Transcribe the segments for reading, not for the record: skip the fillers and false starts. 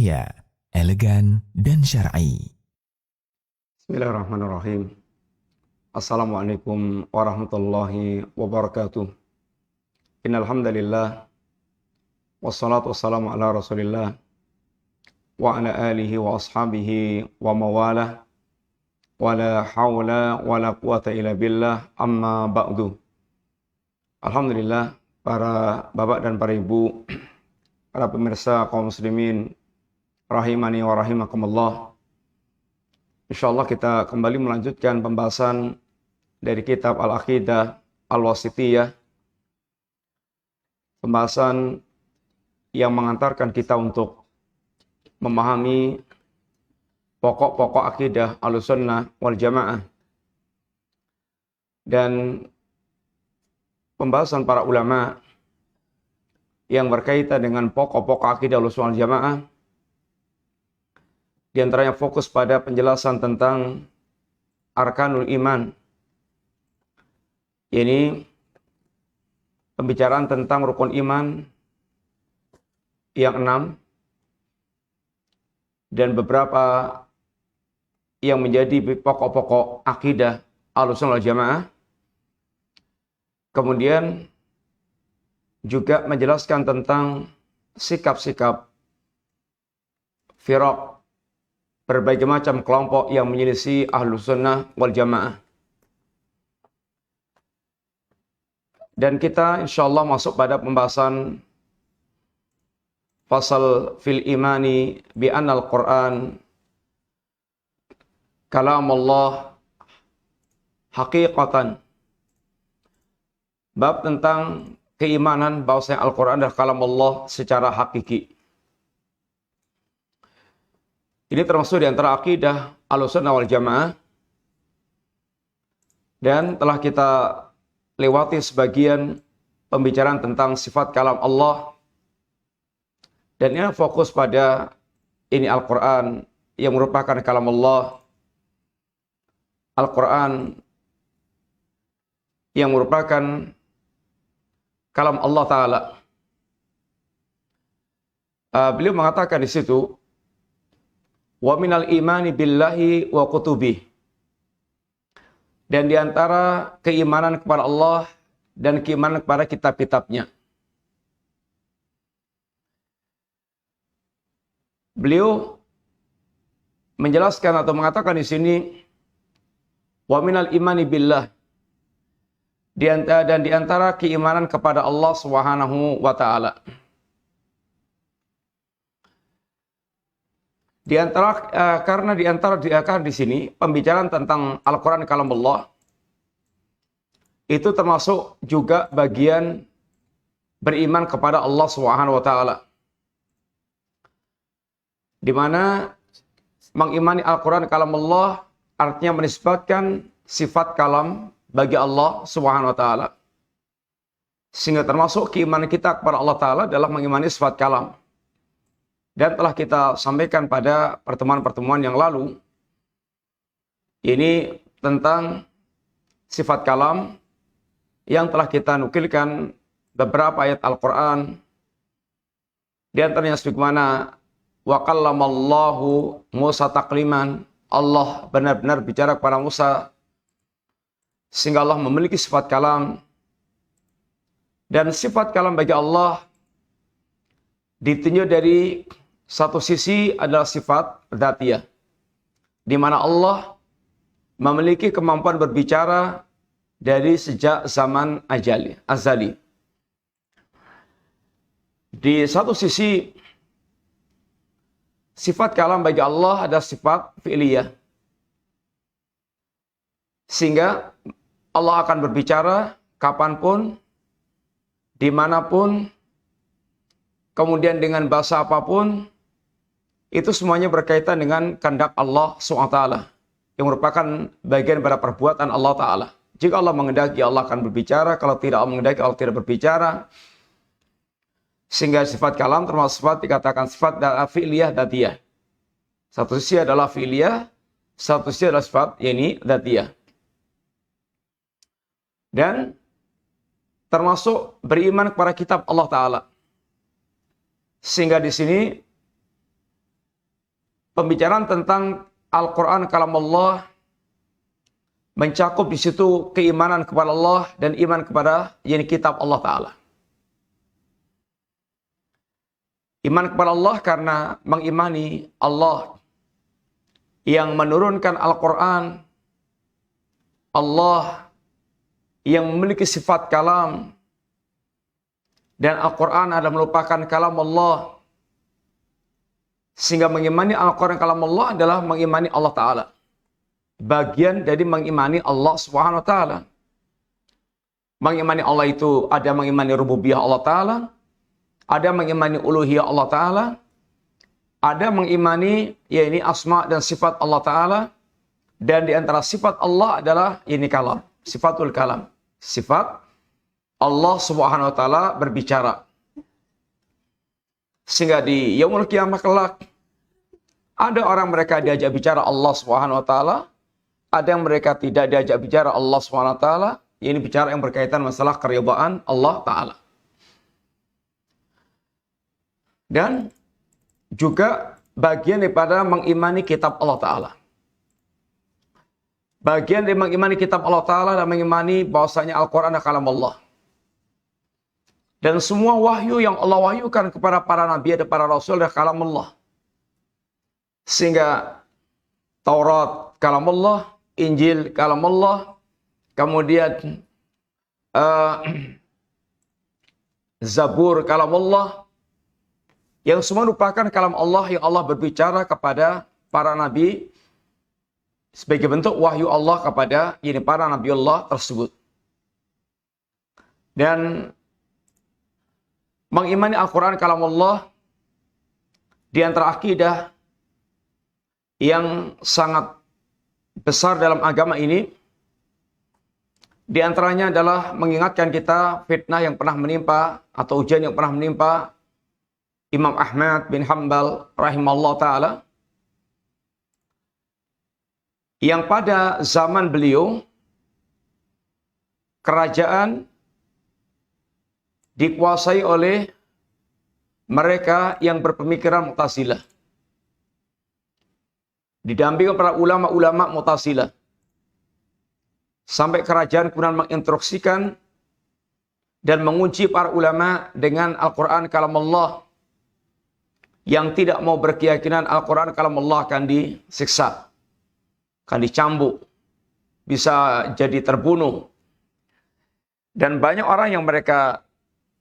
mulia, elegan, dan syar'i. Bismillahirrahmanirrahim. Assalamualaikum warahmatullahi wabarakatuh. Innal hamdalillah wassalatu wassalamu ala Rasulillah wa ala alihi wa ashabihi wa mawalah. Wala haula wala quwata illa billah, amma ba'du. Alhamdulillah, para bapak dan para ibu, para pemirsa kaum muslimin rahimani wa rahimakumullah. Insyaallah kita kembali melanjutkan pembahasan dari kitab Al-Aqidah Al-Wasithiyah. Pembahasan yang mengantarkan kita untuk memahami pokok-pokok akidah Ahlussunnah wal Jamaah. Dan pembahasan para ulama yang berkaitan dengan pokok-pokok akidah Ahlussunnah wal Jamaah, di antaranya fokus pada penjelasan tentang arkanul iman. Ini pembicaraan tentang rukun iman yang 6 dan beberapa yang menjadi pokok-pokok akidah Ahlussunnah wal Jamaah. Kemudian juga menjelaskan tentang sikap-sikap firaq, berbagai macam kelompok yang menyelisih Ahlussunnah wal Jamaah. Dan kita insyaallah masuk pada pembahasan fasal fil imani bi annal Qur'an kalamullah haqiqatan. Bab tentang keimanan bahwasanya Al-Qur'an adalah kalam Allah secara hakiki. Ini termasuk di antara akidah Ahlussunnah wal Jamaah. Dan telah kita lewati sebagian pembicaraan tentang sifat kalam Allah. Dan ini fokus pada ini Al-Quran yang merupakan kalam Allah. Al-Quran yang merupakan kalam Allah Ta'ala. Beliau mengatakan di situ, wa minal imani billahi wa kutubih. Dan di antara keimanan kepada Allah dan keimanan kepada kitab-kitabnya. Beliau menjelaskan atau mengatakan di sini, wa minal imani billah. Dan di antara keimanan kepada Allah Subhanahu wa Ta'ala. Karena di sini pembicaraan tentang Al-Quran kalam Allah itu termasuk juga bagian beriman kepada Allah Subhanahu wa Ta'ala, di mana mengimani Al-Quran kalam Allah artinya menisbatkan sifat kalam bagi Allah Subhanahu wa Ta'ala, sehingga termasuk keimanan kita kepada Allah Ta'ala adalah mengimani sifat kalam. Dan telah kita sampaikan pada pertemuan-pertemuan yang lalu, ini tentang sifat kalam yang telah kita nukilkan beberapa ayat Al-Quran. Di antaranya sebagaimana wa kallamallahu Musa takliman, Allah benar-benar bicara kepada Musa, sehingga Allah memiliki sifat kalam. Dan sifat kalam bagi Allah ditinjau dari satu sisi adalah sifat dzatiyah, di mana Allah memiliki kemampuan berbicara dari sejak zaman azali. Di satu sisi, sifat kalam bagi Allah adalah sifat fi'liyah, sehingga Allah akan berbicara kapanpun, dimanapun, kemudian dengan bahasa apapun. Itu semuanya berkaitan dengan kehendak Allah SWT, yang merupakan bagian pada perbuatan Allah Ta'ala. Jika Allah menghendaki, Allah akan berbicara. Kalau tidak Allah menghendaki, Allah tidak berbicara. Sehingga sifat kalam termasuk sifat dikatakan sifat fi'liyah dzatiyah. Satu sisi adalah fi'liyah, satu sisi adalah sifat dzatiyah. Dan termasuk beriman kepada kitab Allah Ta'ala. Sehingga di sini pembicaraan tentang Al-Quran kalam Allah mencakup di situ keimanan kepada Allah dan iman kepada kitab Allah Ta'ala. Iman kepada Allah karena mengimani Allah yang menurunkan Al-Quran, Allah yang memiliki sifat kalam, dan Al-Quran adalah merupakan kalam Allah. Sehingga mengimani Al-Quran kalam Allah adalah mengimani Allah Ta'ala. Bagian dari mengimani Allah Subhanahu Wa Ta'ala. Mengimani Allah itu ada mengimani rububiyah Allah Ta'ala, ada mengimani uluhiyah Allah Ta'ala, ada mengimani asma dan sifat Allah Ta'ala, dan di antara sifat Allah adalah kalam, sifatul kalam. Sifat Allah Subhanahu Wa Ta'ala berbicara. Sehingga di yaumul qiyamah kelak ada orang mereka diajak bicara Allah Subhanahu Wa Ta'ala, ada yang mereka tidak diajak bicara Allah Subhanahu Wa Ta'ala. Ini bicara yang berkaitan masalah keridhaan Allah Ta'ala. Dan juga bagian daripada mengimani kitab Allah Ta'ala. Bagian dari mengimani kitab Allah Ta'ala dan mengimani bahwasanya Al-Quran adalah kalam Allah. Dan semua wahyu yang Allah wahyukan kepada para nabi dan para rasul adalah kalam Allah. Sehingga Taurat kalam Allah, Injil kalam Allah, kemudian Zabur kalam Allah, yang semua merupakan kalam Allah yang Allah berbicara kepada para nabi sebagai bentuk wahyu Allah kepada para nabi Allah tersebut. Dan mengimani Al-Quran kalam Allah di antara akidah yang sangat besar dalam agama ini, di antaranya adalah mengingatkan kita fitnah yang pernah menimpa atau ujian yang pernah menimpa Imam Ahmad bin Hanbal rahimahullah ta'ala, yang pada zaman beliau kerajaan dikuasai oleh mereka yang berpemikiran Mu'tazilah. Didampingi para ulama-ulama Mu'tazilah. Sampai kerajaan kemudian menginstruksikan dan menguji para ulama dengan Al-Quran kalam Allah. Yang tidak mau berkeyakinan Al-Quran kalam Allah akan disiksa, akan dicambuk, bisa jadi terbunuh. Dan banyak orang yang mereka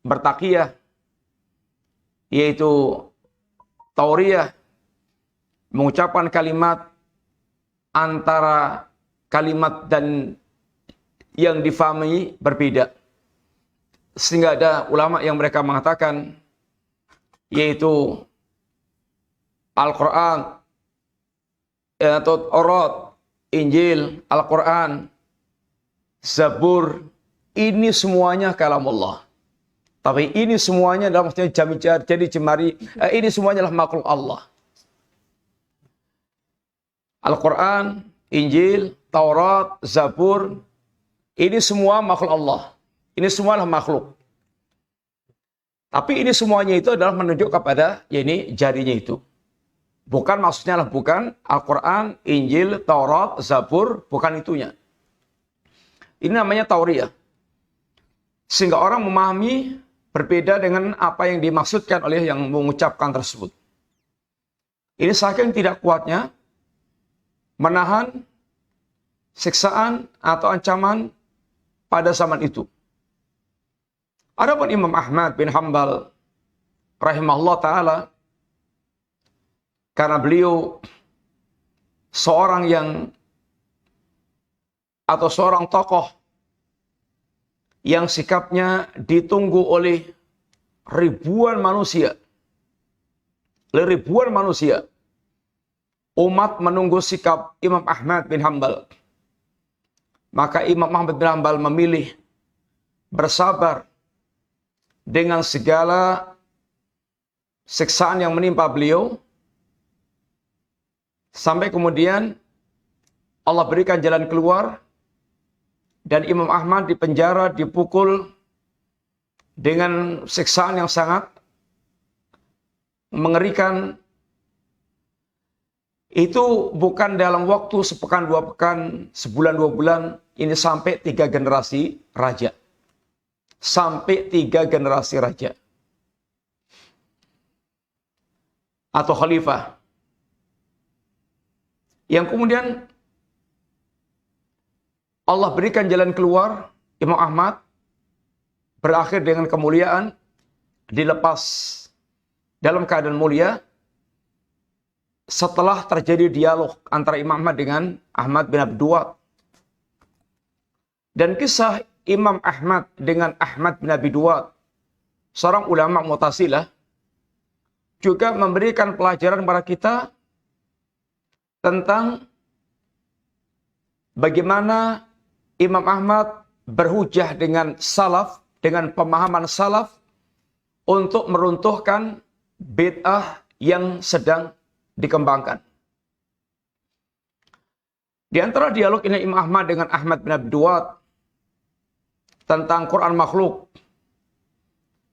bertakiyah, yaitu tauriyah, mengucapkan kalimat antara kalimat dan yang difahami berbeda. Sehingga ada ulama yang mereka mengatakan, yaitu Al-Quran, atau Taurat, Injil, Al-Quran, Zabur, ini semuanya kalam Allah. Tapi ini semuanya adalah maksudnya jadi jemari, ini semuanya adalah makhluk Allah. Al-Quran, Injil, Taurat, Zabur, ini semua makhluk Allah. Ini semua adalah makhluk. Tapi ini semuanya itu adalah menunjuk kepada jarinya itu. Bukan maksudnya adalah bukan Al-Quran, Injil, Taurat, Zabur, bukan itunya. Ini namanya tauriyah. Sehingga orang memahami berbeda dengan apa yang dimaksudkan oleh yang mengucapkan tersebut. Ini saking tidak kuatnya menahan siksaan atau ancaman pada zaman itu. Adapun Imam Ahmad bin Hanbal rahimahullah ta'ala, karena beliau seorang seorang tokoh yang sikapnya ditunggu oleh ribuan manusia. Ribuan manusia. Umat menunggu sikap Imam Ahmad bin Hanbal. Maka Imam Ahmad bin Hanbal memilih bersabar dengan segala siksaan yang menimpa beliau. Sampai kemudian Allah berikan jalan keluar. Dan Imam Ahmad dipenjara, dipukul dengan siksaan yang sangat mengerikan. Itu bukan dalam waktu sepekan, 2 pekan, sebulan, 2 bulan. Ini sampai 3 generasi raja. Sampai 3 generasi raja. Atau khalifah. Yang kemudian Allah berikan jalan keluar, Imam Ahmad berakhir dengan kemuliaan, dilepas dalam keadaan mulia, setelah terjadi dialog antara Imam Ahmad dengan Ahmad bin Abi Duwad. Dan kisah Imam Ahmad dengan Ahmad bin Abi Duwad, seorang ulama Mu'tazilah, juga memberikan pelajaran kepada kita tentang bagaimana Imam Ahmad berhujah dengan salaf, dengan pemahaman salaf, untuk meruntuhkan bid'ah yang sedang dikembangkan. Di antara dialog ini Imam Ahmad dengan Ahmad bin Abi Duwad tentang Quran makhluk.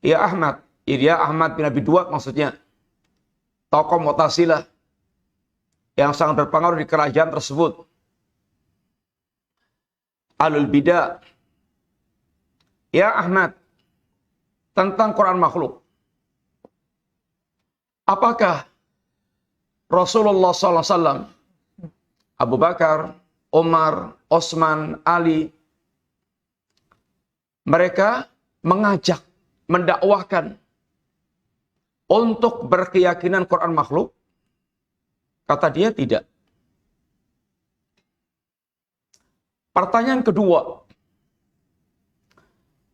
Ya Ahmad bin Abi Duwad maksudnya, tokoh Mu'tazilah yang sangat berpengaruh di kerajaan tersebut. Alul bidah. Ya Ahmad, tentang Quran makhluk. Apakah Rasulullah SAW, Abu Bakar, Umar, Osman, Ali, mereka mengajak, mendakwahkan untuk berkeyakinan Quran makhluk? Kata dia tidak. Pertanyaan kedua,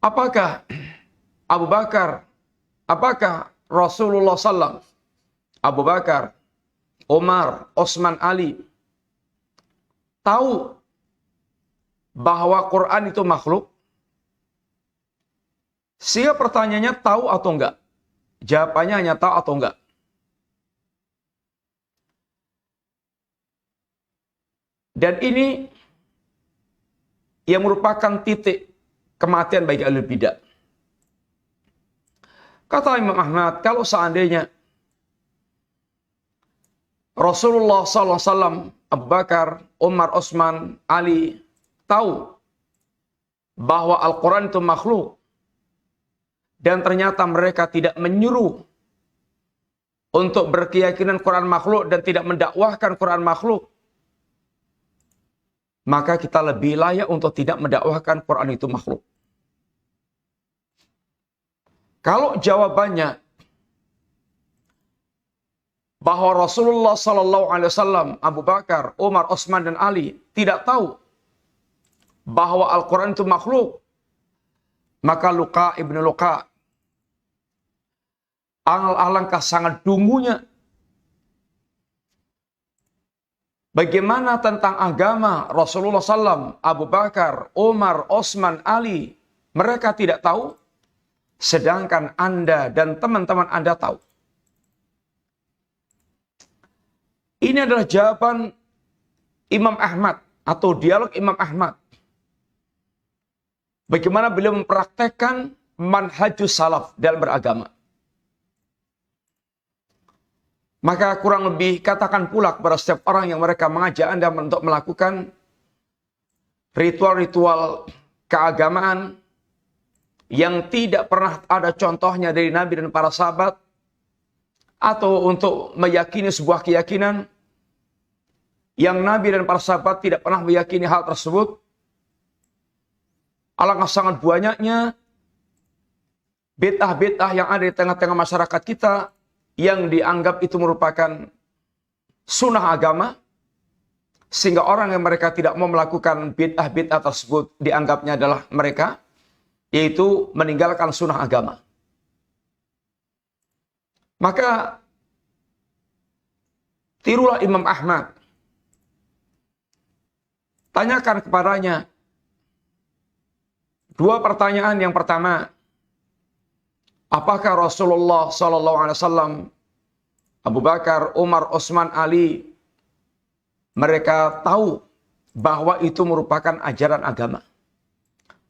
apakah Abu Bakar, apakah Rasulullah SAW, Abu Bakar, Umar, Osman, Ali tahu bahwa Quran itu makhluk? Sehingga pertanyaannya tahu atau enggak? Jawabannya hanya tahu atau enggak. Dan ini yang merupakan titik kematian bagi ahlul bidah. Kata Imam Ahmad, kalau seandainya Rasulullah SAW, Abu Bakar, Umar, Osman, Ali tahu bahwa Al-Quran itu makhluk, dan ternyata mereka tidak menyuruh untuk berkeyakinan Quran makhluk dan tidak mendakwahkan Quran makhluk, maka kita lebih layak untuk tidak mendakwahkan Quran itu makhluk. Kalau jawabannya bahwa Rasulullah SAW, Abu Bakar, Umar, Osman, dan Ali tidak tahu bahwa Al-Quran itu makhluk, maka Luqa ibnu Luqa, alangkah sangat dungunya. Bagaimana tentang agama Rasulullah SAW, Abu Bakar, Umar, Osman, Ali, mereka tidak tahu, sedangkan Anda dan teman-teman Anda tahu. Ini adalah jawaban Imam Ahmad atau dialog Imam Ahmad. Bagaimana beliau mempraktekkan manhajus salaf dalam beragama. Maka kurang lebih katakan pula kepada setiap orang yang mereka mengajak Anda untuk melakukan ritual-ritual keagamaan yang tidak pernah ada contohnya dari Nabi dan para sahabat, atau untuk meyakini sebuah keyakinan yang Nabi dan para sahabat tidak pernah meyakini hal tersebut. Alangkah sangat banyaknya bid'ah-bid'ah yang ada di tengah-tengah masyarakat kita yang dianggap itu merupakan sunnah agama, sehingga orang yang mereka tidak mau melakukan bid'ah-bid'ah tersebut dianggapnya adalah mereka, yaitu meninggalkan sunnah agama. Maka tirulah Imam Ahmad. Tanyakan kepadanya 2 pertanyaan. Yang pertama, apakah Rasulullah SAW, Abu Bakar, Umar, Osman, Ali, mereka tahu bahwa itu merupakan ajaran agama,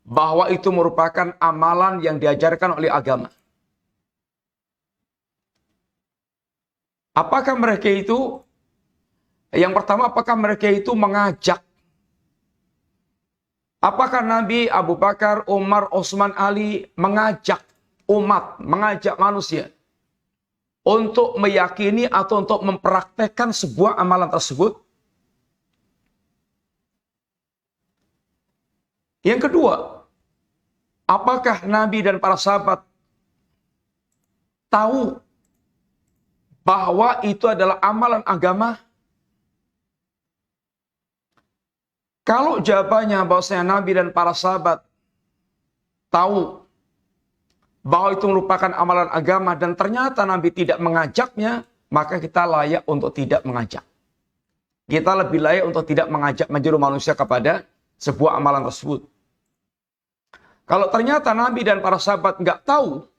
bahwa itu merupakan amalan yang diajarkan oleh agama? Apakah mereka itu Yang pertama, apakah mereka itu mengajak? Apakah Nabi Abu Bakar, Umar, Utsman, Ali mengajak umat, mengajak manusia untuk meyakini atau untuk mempraktekkan sebuah amalan tersebut? Yang kedua, apakah Nabi dan para sahabat tahu bahwa itu adalah amalan agama? Kalau jawabannya bahwasanya Nabi dan para sahabat tahu bahwa itu merupakan amalan agama dan ternyata Nabi tidak mengajaknya, maka kita layak untuk tidak mengajak. Kita lebih layak untuk tidak mengajak menyeru manusia kepada sebuah amalan tersebut. Kalau ternyata Nabi dan para sahabat nggak tahu,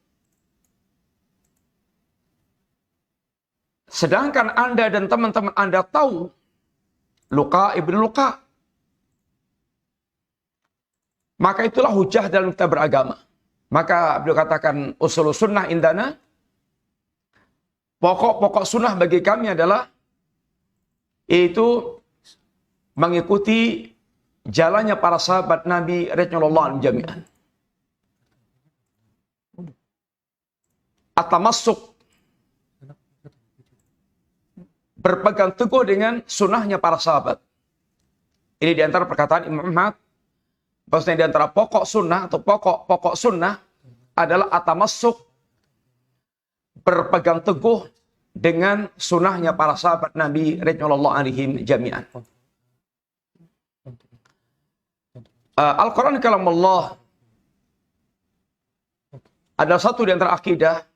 sedangkan Anda dan teman-teman Anda tahu, Luka ibn Luka, maka itulah hujah dalam kita beragama. Maka beliau katakan, usul sunnah indana, pokok-pokok sunnah bagi kami adalah, yaitu mengikuti jalannya para sahabat Nabi radhiyallahu anhum jami'an. At-tamassuk, berpegang teguh dengan sunnahnya para sahabat. Ini diantara perkataan Imam Ahmad, bahwasanya diantara pokok sunnah atau pokok sunnah adalah at-tamassuk, berpegang teguh dengan sunnahnya para sahabat Nabi radhiyallahu anhum jami'an. Al-Quran kalam Allah adalah satu di antara akidah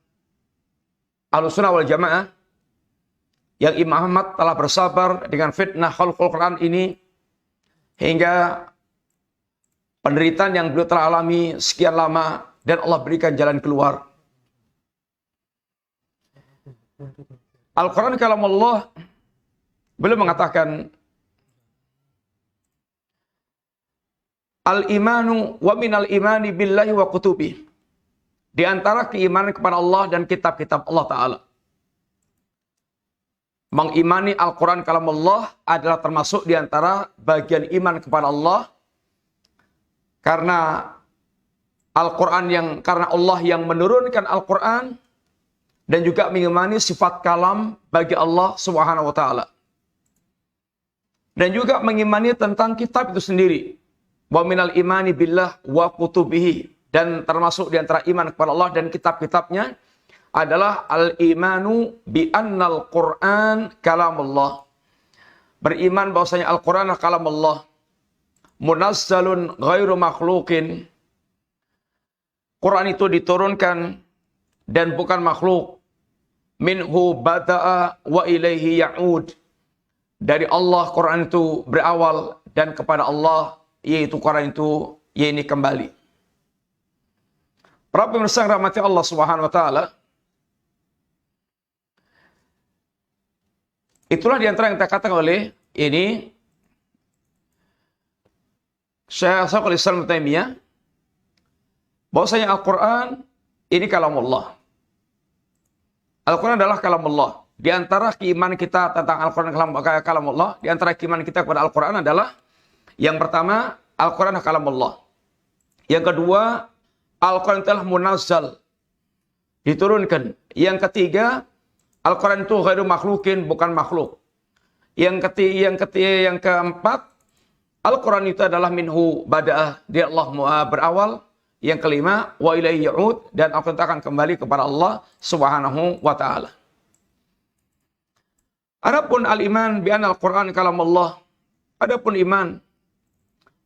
Ahlussunnah wal Jamaah yang Imam Ahmad telah bersabar dengan fitnah khalqul Quran ini hingga penderitaan yang beliau telah alami sekian lama dan Allah berikan jalan keluar. Al-Quran kalam Allah, beliau mengatakan, Al-imanu wa minal imani billahi wa kutubi. Di antara keimanan kepada Allah dan kitab-kitab Allah Ta'ala. Mengimani Al-Quran kalam Allah adalah termasuk di antara bagian iman kepada Allah. Karena karena Allah yang menurunkan Al-Quran dan juga mengimani sifat kalam bagi Allah Subhanahu wa taala. Dan juga mengimani tentang kitab itu sendiri. Wa minal imani billah wa kutubihi, dan termasuk di antara iman kepada Allah dan kitab-kitabnya adalah al-imanu bi annal Qur'an kalamullah. Beriman bahwasanya Al-Qur'an kalamullah. Munazzalun ghairu makhluqin. Quran itu diturunkan dan bukan makhluk. Minhu bada'a wa ilaihi ya'ud. Dari Allah Quran itu berawal dan kepada Allah yaitu Quran itu ini kembali. Para pemirsa yang rahmati Allah Subhanahu wa taala, itulah di antara yang kita katakan oleh ini Syekhul Islam Ibnu Taimiyah, bahwasanya Al-Quran ini kalamullah. Al-Quran adalah kalamullah. Di antara keimanan kita tentang Al-Quran kalamullah, di antara keimanan kita kepada Al-Quran adalah yang pertama, Al-Quran kalamullah. Yang kedua, Al-Quran telah munazzal, diturunkan. Yang ketiga, Al-Quran itu ghairu makhlukin, bukan makhluk. Yang keempat, Al-Quran itu adalah minhu bada'ah, dia Allah berawal. Yang kelima, wa ilaihi ya'ud, dan Al-Quran akan kembali kepada Allah Subhanahu wa taala. Adapun al-iman bi anna Al-Quran kalamullah, adapun iman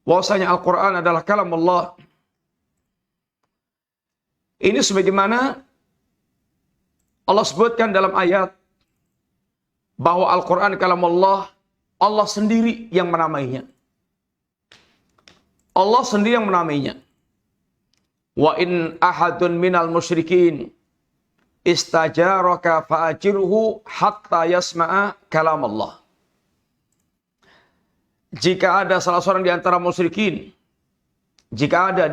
bahwasanya Al-Quran adalah kalamullah, ini sebagaimana Allah sebutkan dalam ayat bahwa Al-Quran kalamullah, Allah sendiri yang menamainya. Allah sendiri yang menamainya. Wa in ahadun minal musyrikin istajaraka fa'ajirhu hatta yasma'a kalam Allah. Jika ada salah seorang di antara musyrikin, jika ada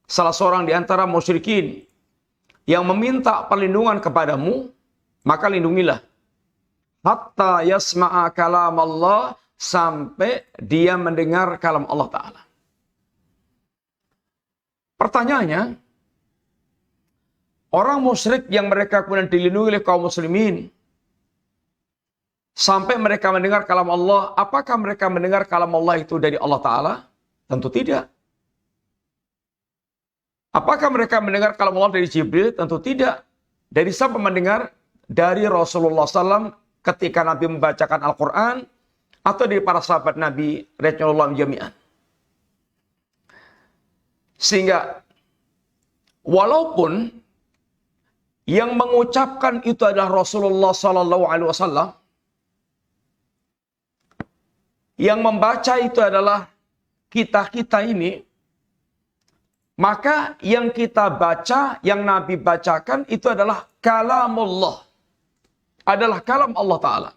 salah seorang di antara musyrikin yang meminta perlindungan kepadamu, maka lindungilah hatta yasma'a kalam Allah, sampai dia mendengar kalam Allah Ta'ala. Pertanyaannya, orang musyrik yang mereka kemudian dilindungi oleh kaum muslimin, sampai mereka mendengar kalam Allah, apakah mereka mendengar kalam Allah itu dari Allah Ta'ala? Tentu tidak. Apakah mereka mendengar kalam Allah dari Jibril? Tentu tidak. Dari siapa mendengar? Dari Rasulullah SAW ketika Nabi membacakan Al-Quran, atau dari para sahabat Nabi radhiyallahu jami'an. Sehingga walaupun yang mengucapkan itu adalah Rasulullah SAW, yang membaca itu adalah kita-kita ini, maka yang kita baca, yang Nabi bacakan itu adalah kalamullah. Adalah kalam Allah Ta'ala.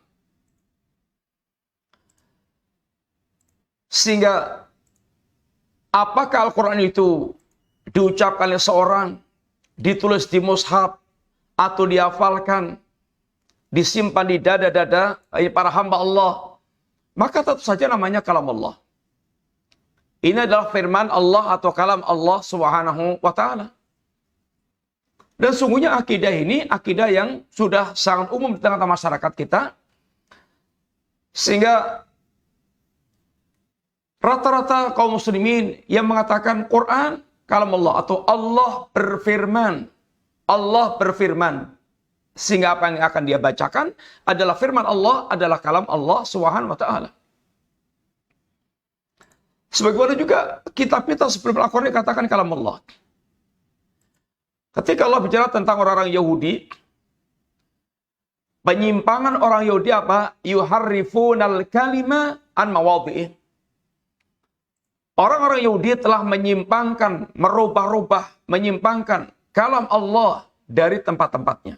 Sehingga apakah Al-Quran itu diucapkan oleh seorang, ditulis di mushaf, atau dihafalkan, disimpan di dada-dada para hamba Allah, maka tentu saja namanya kalam Allah. Ini adalah firman Allah atau kalam Allah Subhanahu wa Ta'ala. Dan sungguhnya akidah ini akidah yang sudah sangat umum di tengah-tengah masyarakat kita, sehingga rata-rata kaum muslimin yang mengatakan Quran kalam Allah atau Allah berfirman. Allah berfirman. Sehingga apa yang akan dia bacakan adalah firman Allah, adalah kalam Allah Subhanahu wa Ta'ala. Sebagaimana juga kitab-kitab sebelum Al-Quran dikatakan kalam Allah. Ketika Allah bicara tentang orang-orang Yahudi, penyimpangan orang Yahudi apa? Yuharrifunal kalima an mawadhi'ih. Orang-orang Yahudi telah menyimpangkan, merubah-rubah, menyimpangkan kalam Allah dari tempat-tempatnya.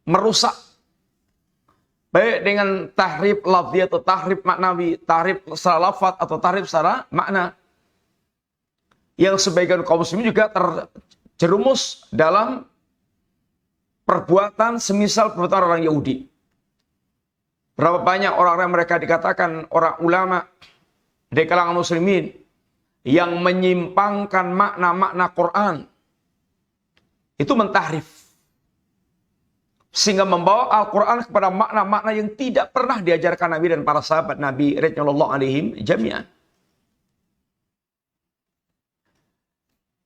Merusak. Baik dengan tahrif lafzi atau tahrif maknawi, tahrif secara lafaz atau tahrif secara makna. Yang sebagian kaum muslimin juga terjerumus dalam perbuatan semisal perbuatan orang Yahudi. Berapa banyak orang-orang mereka dikatakan orang ulama dari kalangan muslimin yang menyimpangkan makna-makna Quran. Itu mentahrif. Sehingga membawa Al-Quran kepada makna-makna yang tidak pernah diajarkan Nabi dan para sahabat Nabi radhiyallahu alaihim jami'an.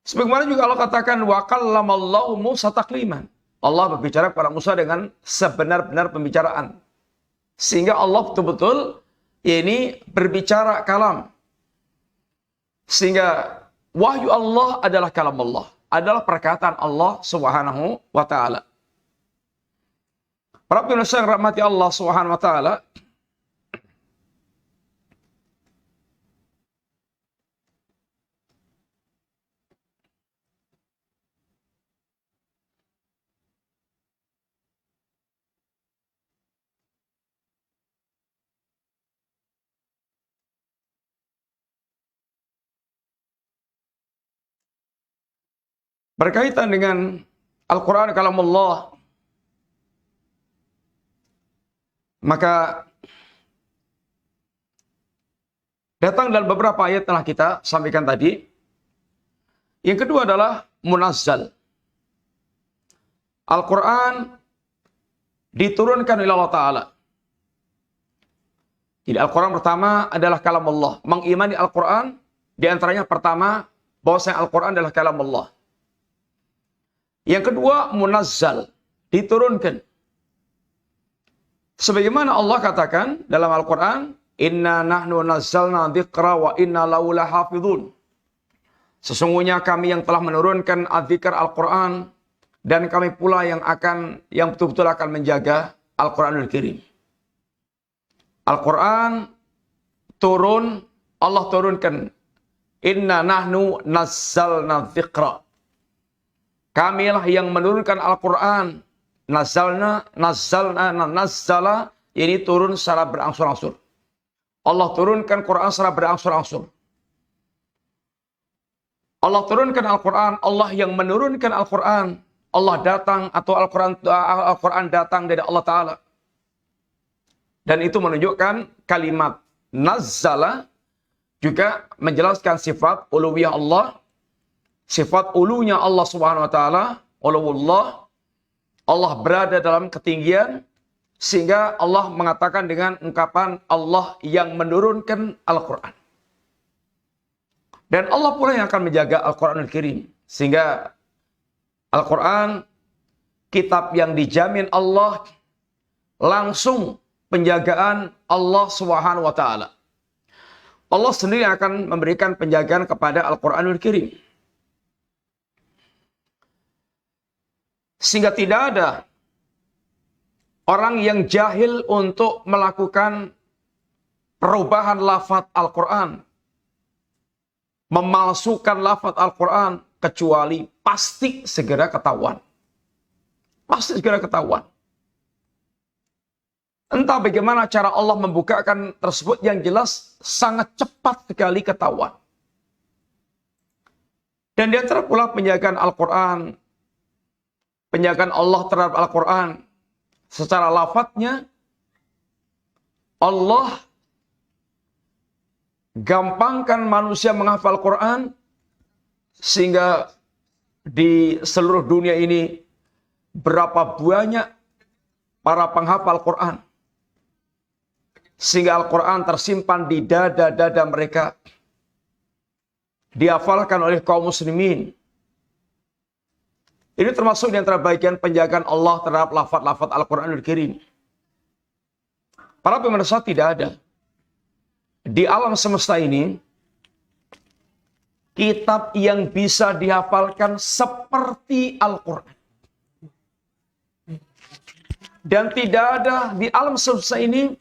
Sebagaimana juga Allah katakan wa kallamallahu Musa takliman. Allah berbicara kepada Musa dengan sebenar-benar pembicaraan. Sehingga Allah betul-betul ini berbicara kalam. Sehingga wahyu Allah adalah kalam Allah. Adalah perkataan Allah Subhanahu wa Ta'ala. Para pemirsa yang rahmati Allah Subhanahu wa Ta'ala, berkaitan dengan Al-Quran kalam Allah, maka datang dalam beberapa ayat telah kita sampaikan tadi. Yang kedua adalah munazzal. Al-Quran diturunkan oleh Allah Ta'ala. Jadi Al-Quran pertama adalah kalam Allah. Mengimani Al-Quran, diantaranya pertama, bahwasanya Al-Quran adalah kalam Allah. Yang kedua, munazzal. Diturunkan. Sebagaimana Allah katakan dalam Al-Quran, Inna nahnu nazzalna dzikra wa inna lahu lahafidhun. Sesungguhnya kami yang telah menurunkan adzikr Al-Quran, dan kami pula yang betul-betul akan menjaga Al-Quranul Karim. Al-Quran turun, Allah turunkan. Inna nahnu nazzalna dzikra. Kamilah yang menurunkan Al-Quran. Nazzala, ini turun secara berangsur-angsur. Allah turunkan Quran secara berangsur-angsur. Allah turunkan Al-Quran, Allah yang menurunkan Al-Quran. Allah datang atau Al-Quran datang dari Allah Ta'ala. Dan itu menunjukkan kalimat nazzala juga menjelaskan sifat uluwiyah Allah, sifat ulunya Allah Subhanahu wa taala, uluwullah. Allah berada dalam ketinggian sehingga Allah mengatakan dengan ungkapan Allah yang menurunkan Al-Qur'an. Dan Allah pula yang akan menjaga Al-Qur'anul Karim. Sehingga Al-Quran, kitab yang dijamin Allah, langsung penjagaan Allah Subhanahu wa taala. Allah sendiri akan memberikan penjagaan kepada Al-Qur'anul Karim. Sehingga tidak ada orang yang jahil untuk melakukan perubahan lafaz Al-Quran, memalsukan lafaz Al-Quran, kecuali pasti segera ketahuan. Pasti segera ketahuan. Entah bagaimana cara Allah membukakan tersebut, yang jelas sangat cepat sekali ketahuan. Dan di antara pula penjagaan Al-Quran, penjagaan Allah terhadap Al-Quran, secara lafadznya, Allah gampangkan manusia menghafal Quran, sehingga di seluruh dunia ini berapa banyak para penghafal Quran. Sehingga Al-Quran tersimpan di dada-dada mereka. Dihafalkan oleh kaum muslimin. Ini termasuk di antara bagian penjagaan Allah terhadap lafaz-lafaz Al-Quranul Karim. Para pemirsa, tidak ada di alam semesta ini kitab yang bisa dihafalkan seperti Al-Quran. Dan tidak ada di alam semesta ini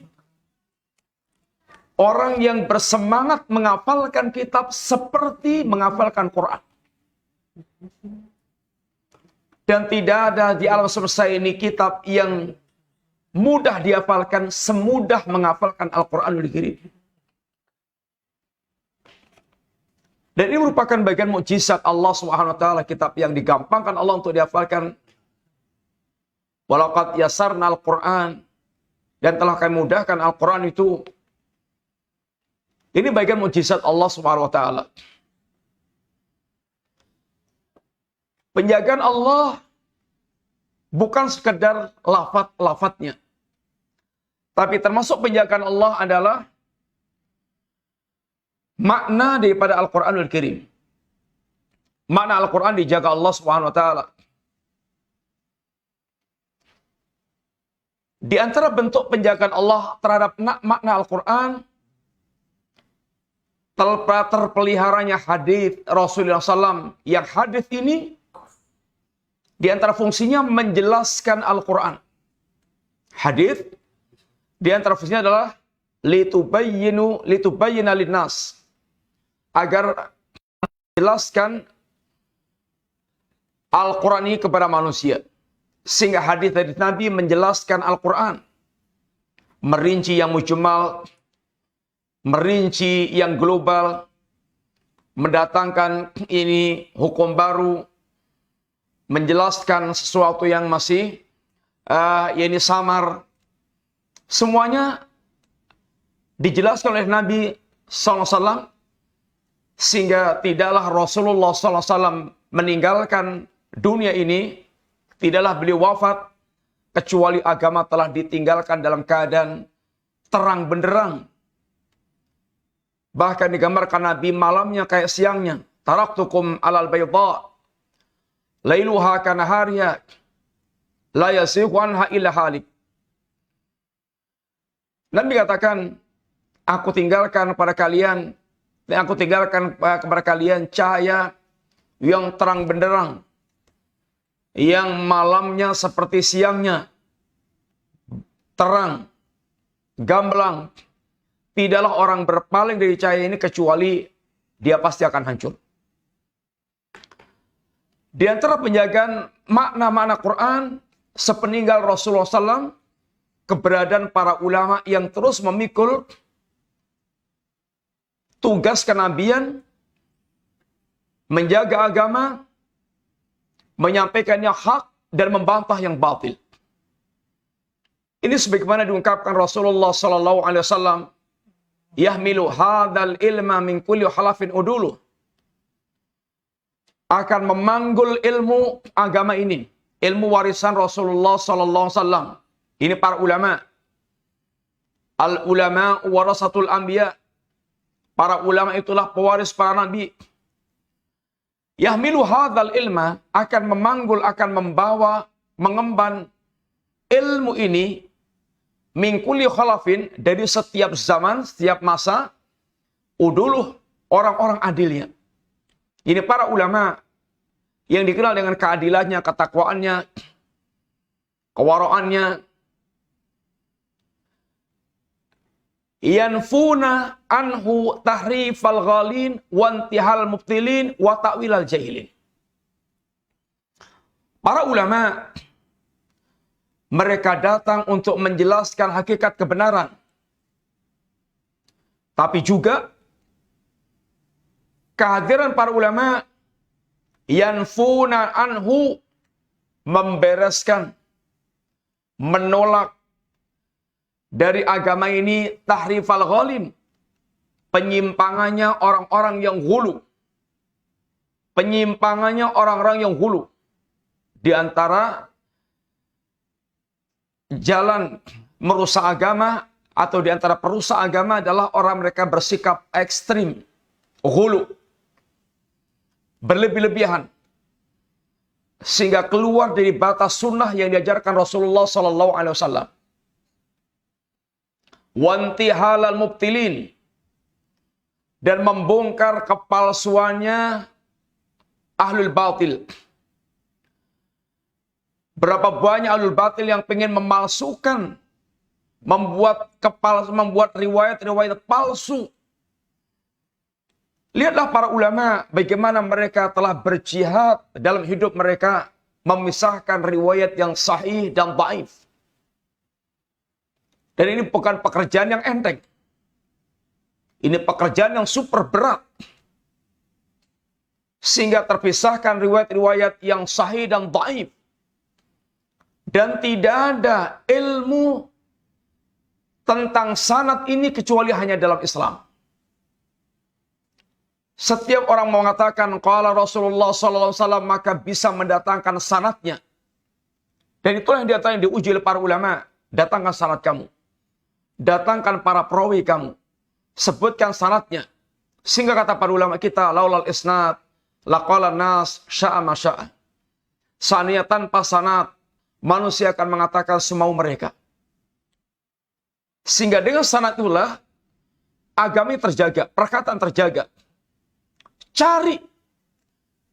orang yang bersemangat menghafalkan kitab seperti menghafalkan Quran. Dan tidak ada di alam semesta ini kitab yang mudah dihafalkan semudah menghafalkan Al-Quranul Karim. Dan ini merupakan bagian mukjizat Allah Subhanahu wa taala, kitab yang digampangkan Allah untuk dihafalkan. Walaqad yasarna Al-Quran, dan telah kami mudahkan Al-Quran itu. Ini bagian mukjizat Allah Subhanahu wa taala. Penjagaan Allah bukan sekedar lafaz-lafaznya. Tapi termasuk penjagaan Allah adalah makna daripada Al-Quranul Karim. Makna Al-Quran dijaga Allah Subhanahu wa taala. Di antara bentuk penjagaan Allah terhadap makna Al-Quran, terpeliharanya hadis Rasulullah SAW, yang hadis ini di antara fungsinya menjelaskan Al-Quran. Hadis di antara fungsinya adalah litubayyina linnas, agar menjelaskan Al-Quran ini kepada manusia. Sehingga hadis dari Nabi menjelaskan Al-Quran, merinci yang mujmal, merinci yang global, mendatangkan ini hukum baru, menjelaskan sesuatu yang masih ini samar. Semuanya dijelaskan oleh Nabi SAW, sehingga tidaklah Rasulullah SAW meninggalkan dunia ini, tidaklah beliau wafat, kecuali agama telah ditinggalkan dalam keadaan terang benderang. Bahkan digambarkan Nabi malamnya kayak siangnya. Taraktukum alal bayda, lailuha kanahariha, la yasighu anha illa halik. Nabi katakan, aku tinggalkan pada kalian, dan aku tinggalkan kepada kalian cahaya yang terang benderang, yang malamnya seperti siangnya, terang, gamblang. Tidaklah orang berpaling dari cahaya ini kecuali dia pasti akan hancur. Di antara penjagaan makna-makna Quran sepeninggal Rasulullah SAW, keberadaan para ulama yang terus memikul tugas kenabian, menjaga agama, menyampaikan yang hak dan membantah yang batil. Ini sebagaimana diungkapkan Rasulullah sallallahu alaihi wasallam, yahmilu hadzal ilma min kulli halafin udulu. Akan memanggul ilmu agama ini, ilmu warisan Rasulullah sallallahu alaihi wasallam. Ini para ulama. Al ulama warasatul anbiya. Para ulama itulah pewaris para nabi. Yahmilu hadzal ilma, akan memanggul, akan membawa, mengemban ilmu ini min kulli khalafin, dari setiap zaman, setiap masa, uduluh, orang-orang adilnya. Ini para ulama yang dikenal dengan keadilannya, ketakwaannya, kewaraannya. Yanfuna anhu tahrifal ghalin wa intihal mubtilin wa ta'wilal jahilin. Para ulama, mereka datang untuk menjelaskan hakikat kebenaran. Tapi juga kehadiran para ulama yanfuna anhu, membereskan, menolak dari agama ini tahrifal ghalin, penyimpangannya orang-orang yang hulu. Penyimpangannya orang-orang yang hulu. Di antara jalan merusak agama atau di antara perusak agama adalah orang mereka bersikap ekstrim, hulu, berlebih-lebihan, sehingga keluar dari batas sunnah yang diajarkan Rasulullah sallallahu alaihi wasallam. Wantihalal mubtilin, dan membongkar kepalsuannya ahlul batil. Berapa banyak ahlul batil yang ingin memalsukan, membuat riwayat-riwayat palsu. Lihatlah para ulama bagaimana mereka telah berjihad dalam hidup mereka memisahkan riwayat yang sahih dan dhaif. Dan ini bukan pekerjaan yang enteng. Ini pekerjaan yang super berat. Sehingga terpisahkan riwayat-riwayat yang sahih dan dhaif. Dan tidak ada ilmu tentang sanad ini kecuali hanya dalam Islam. Setiap orang mengatakan qala Rasulullah sallallahu alaihi wasallam, maka bisa mendatangkan sanadnya. Dan itulah yang diuji oleh para ulama. Datangkan sanad kamu. Datangkan para perawi kamu. Sebutkan sanadnya. Sehingga kata para ulama kita, laulal isnad laqala nas sya'a ma sya'a. Seandainya tanpa sanad, manusia akan mengatakan semau mereka. Sehingga dengan sanad itulah agama terjaga, perkataan terjaga. Cari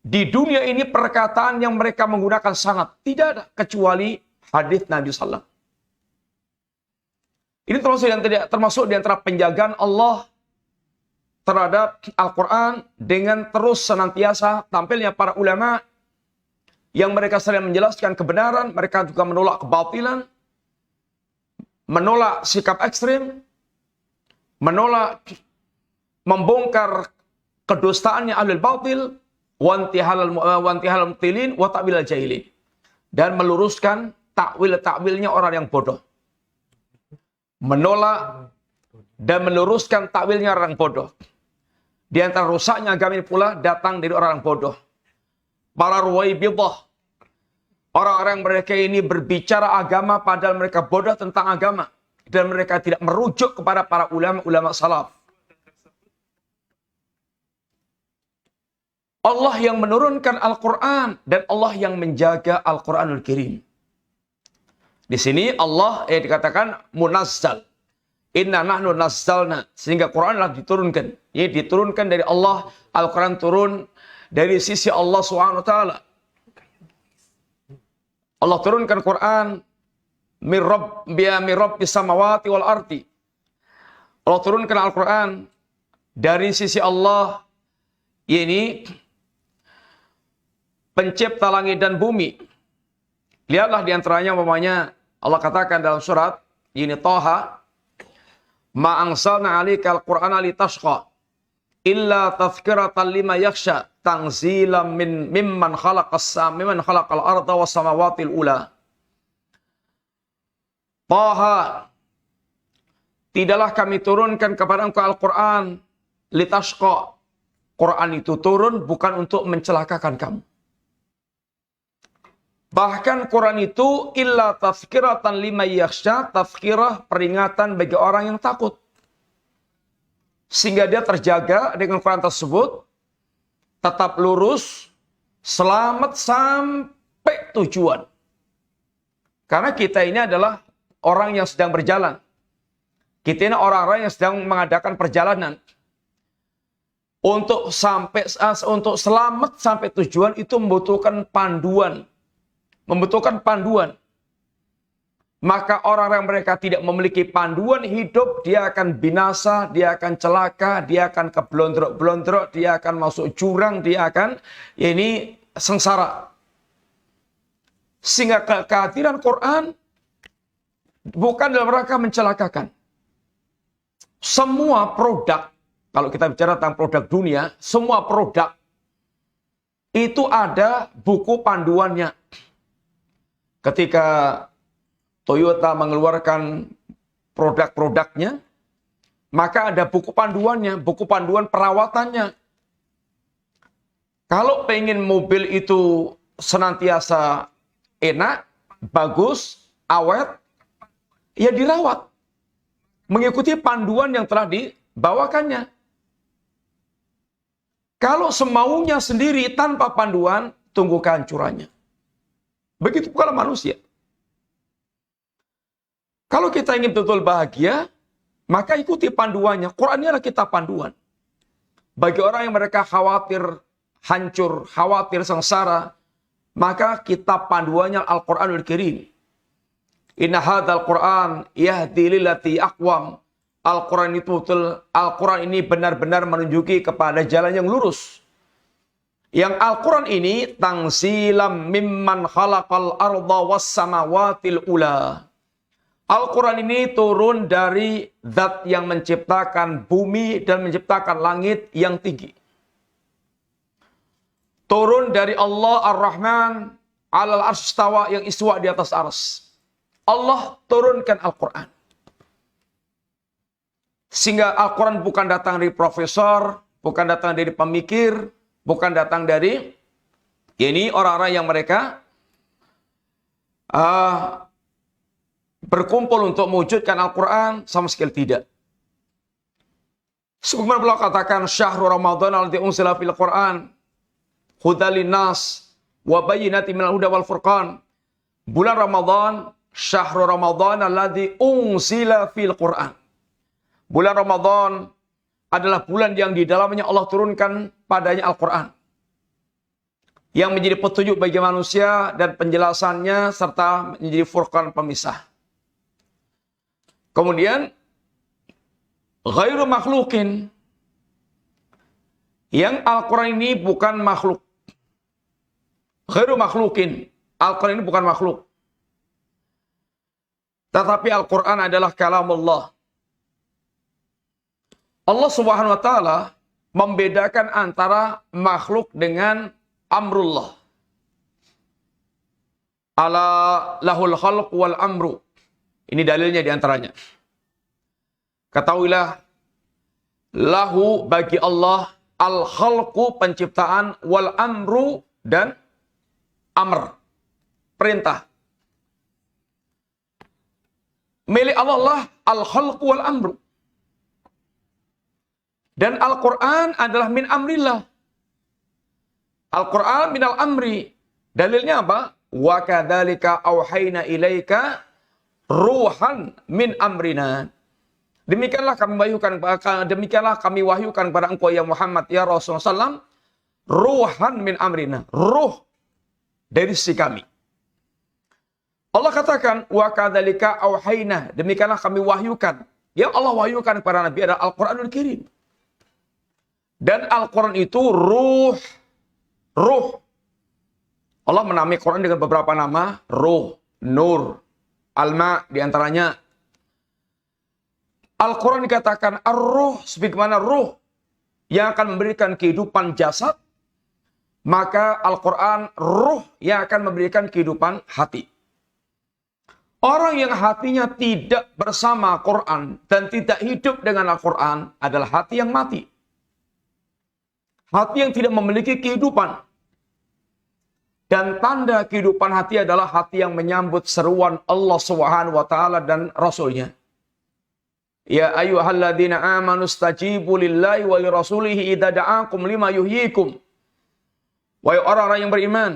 di dunia ini perkataan yang mereka menggunakan sanad. Tidak ada kecuali hadis Nabi sallallahu alaihi wasallam. Ini termasuk di antara penjagaan Allah terhadap Al-Quran dengan terus senantiasa tampilnya para ulama yang mereka sering menjelaskan kebenaran, mereka juga menolak kebatilan, menolak sikap ekstrim, menolak membongkar kedustaannya ahlul batil, wantihal mubtilin, wa ta'wilal jahilin, dan meluruskan takwilnya orang yang bodoh. Menolak dan meluruskan takwilnya orang bodoh. Di antara rusaknya agama ini pula datang dari orang bodoh. Para ruwaibidah, orang-orang mereka ini berbicara agama padahal mereka bodoh tentang agama. Dan mereka tidak merujuk kepada para ulama-ulama salaf. Allah yang menurunkan Al-Quran dan Allah yang menjaga Al-Quranul Karim. Di sini Allah dikatakan munazzal. Inna nahnu nazzalna. Sehingga Quran adalah diturunkan. Ini diturunkan dari Allah. Al-Quran turun dari sisi Allah SWT. Allah turunkan Quran mirab bisamawati wal ardi. Allah turunkan Al-Quran dari sisi Allah. Ini pencipta langit dan bumi. Lihatlah diantaranya umpamanya Allah katakan dalam surat ini Thaha, ma anzalna 'alaikal qur'ana litashqa illa tadhkiratan liman yakhsha tanzilan mimman khalaqal arda was samawati ula. Taha, tidaklah kami turunkan kepada engkau Al-Quran litashqa. Quran itu turun bukan untuk mencelakakan kamu. Bahkan Quran itu illa tazkiratan liman yakhsha, tazkirah peringatan bagi orang yang takut. Sehingga dia terjaga dengan Quran tersebut, tetap lurus, selamat sampai tujuan. Karena kita ini adalah orang yang sedang berjalan. Kita ini orang-orang yang sedang mengadakan perjalanan. Untuk selamat sampai tujuan itu membutuhkan panduan. Maka orang-orang mereka tidak memiliki panduan hidup, dia akan binasa, dia akan celaka, dia akan keblondrok-blondrok, dia akan masuk jurang, dia akan sengsara. Sehingga kehadiran Quran bukan dalam rangka mencelakakan. Semua produk, kalau kita bicara tentang produk dunia, semua produk itu ada buku panduannya. Ketika Toyota mengeluarkan produk-produknya, maka ada buku panduannya, buku panduan perawatannya. Kalau pengen mobil itu senantiasa enak, bagus, awet, ya dirawat. Mengikuti panduan yang telah dibawakannya. Kalau semaunya sendiri tanpa panduan, tunggu kehancurannya. Begitu pula manusia. Kalau kita ingin betul bahagia, maka ikuti panduannya. Quran ini adalah kitab panduan. Bagi orang yang mereka khawatir hancur, khawatir sengsara, maka kitab panduannya Al-Quranul Karim. Inna hadzal Quran yahdi lillati aqwam. Al-Quran itu betul, Al-Quran ini benar-benar menunjuki kepada jalan yang lurus. Yang Al-Quran ini tangsilam mimman khalaqal arda was samawatil ula. Al-Quran ini turun dari zat yang menciptakan bumi dan menciptakan langit yang tinggi. Turun dari Allah Ar-Rahman alal arsy istawa, yang istiwa di atas arsy. Allah turunkan Al-Quran. Sehingga Al-Quran bukan datang dari profesor, bukan datang dari pemikir, bukan datang dari orang-orang yang mereka berkumpul untuk mewujudkan Al-Quran, sama sekali tidak. Sebagaimana beliau katakan, syahrul Ramadan alladzi unzila fil Quran hudal linnas wa bayyinatin minal huda wal furqan. Bulan Ramadan, syahrul Ramadan alladzi unzila fil Quran. Bulan Ramadan adalah bulan yang di dalamnya Allah turunkan padanya Al-Quran. Yang menjadi petunjuk bagi manusia dan penjelasannya serta menjadi furqan pemisah. Kemudian, ghairu makhlukin. Yang Al-Quran ini bukan makhluk. Ghairu makhlukin. Al-Quran ini bukan makhluk. Tetapi Al-Quran adalah kalamullah. Allah Subhanahu wa taala membedakan antara makhluk dengan amrullah. Ala lahul khalq wal amru. Ini dalilnya di antaranya. Ketahuilah, lahu bagi Allah al khalqu penciptaan, wal amru dan amr perintah. Milik Allah lah al khalqu wal amru. Dan Al-Quran adalah min amrillah. Al-Quran minal amri. Dalilnya apa? Wa kadzalika auhayna ilaika ruhan min amrina. Demikianlah kami wahyukan kepada engkau ya Muhammad ya Rasulullah SAW, ruhan min amrina, ruh dari sisi kami. Allah katakan wa kadzalika auhayna, demikianlah kami wahyukan. Yang Allah wahyukan kepada Nabi adalah Al-Quranul Karim. Dan Al-Quran itu ruh. Allah menamai Quran dengan beberapa nama. Ruh, nur, alma diantaranya. Al-Quran dikatakan ar-ruh, sebagaimana ruh yang akan memberikan kehidupan jasad. Maka Al-Quran ruh yang akan memberikan kehidupan hati. Orang yang hatinya tidak bersama Quran dan tidak hidup dengan Al-Quran adalah hati yang mati. Hati yang tidak memiliki kehidupan. Dan tanda kehidupan hati adalah hati yang menyambut seruan Allah Subhanahu wa taala dan Rasul-Nya. Ya ayyuhalladzina amanu stajibu lillahi wa lirasulihi idza da'akum lima yuhyikum. Wahai orang-orang yang beriman,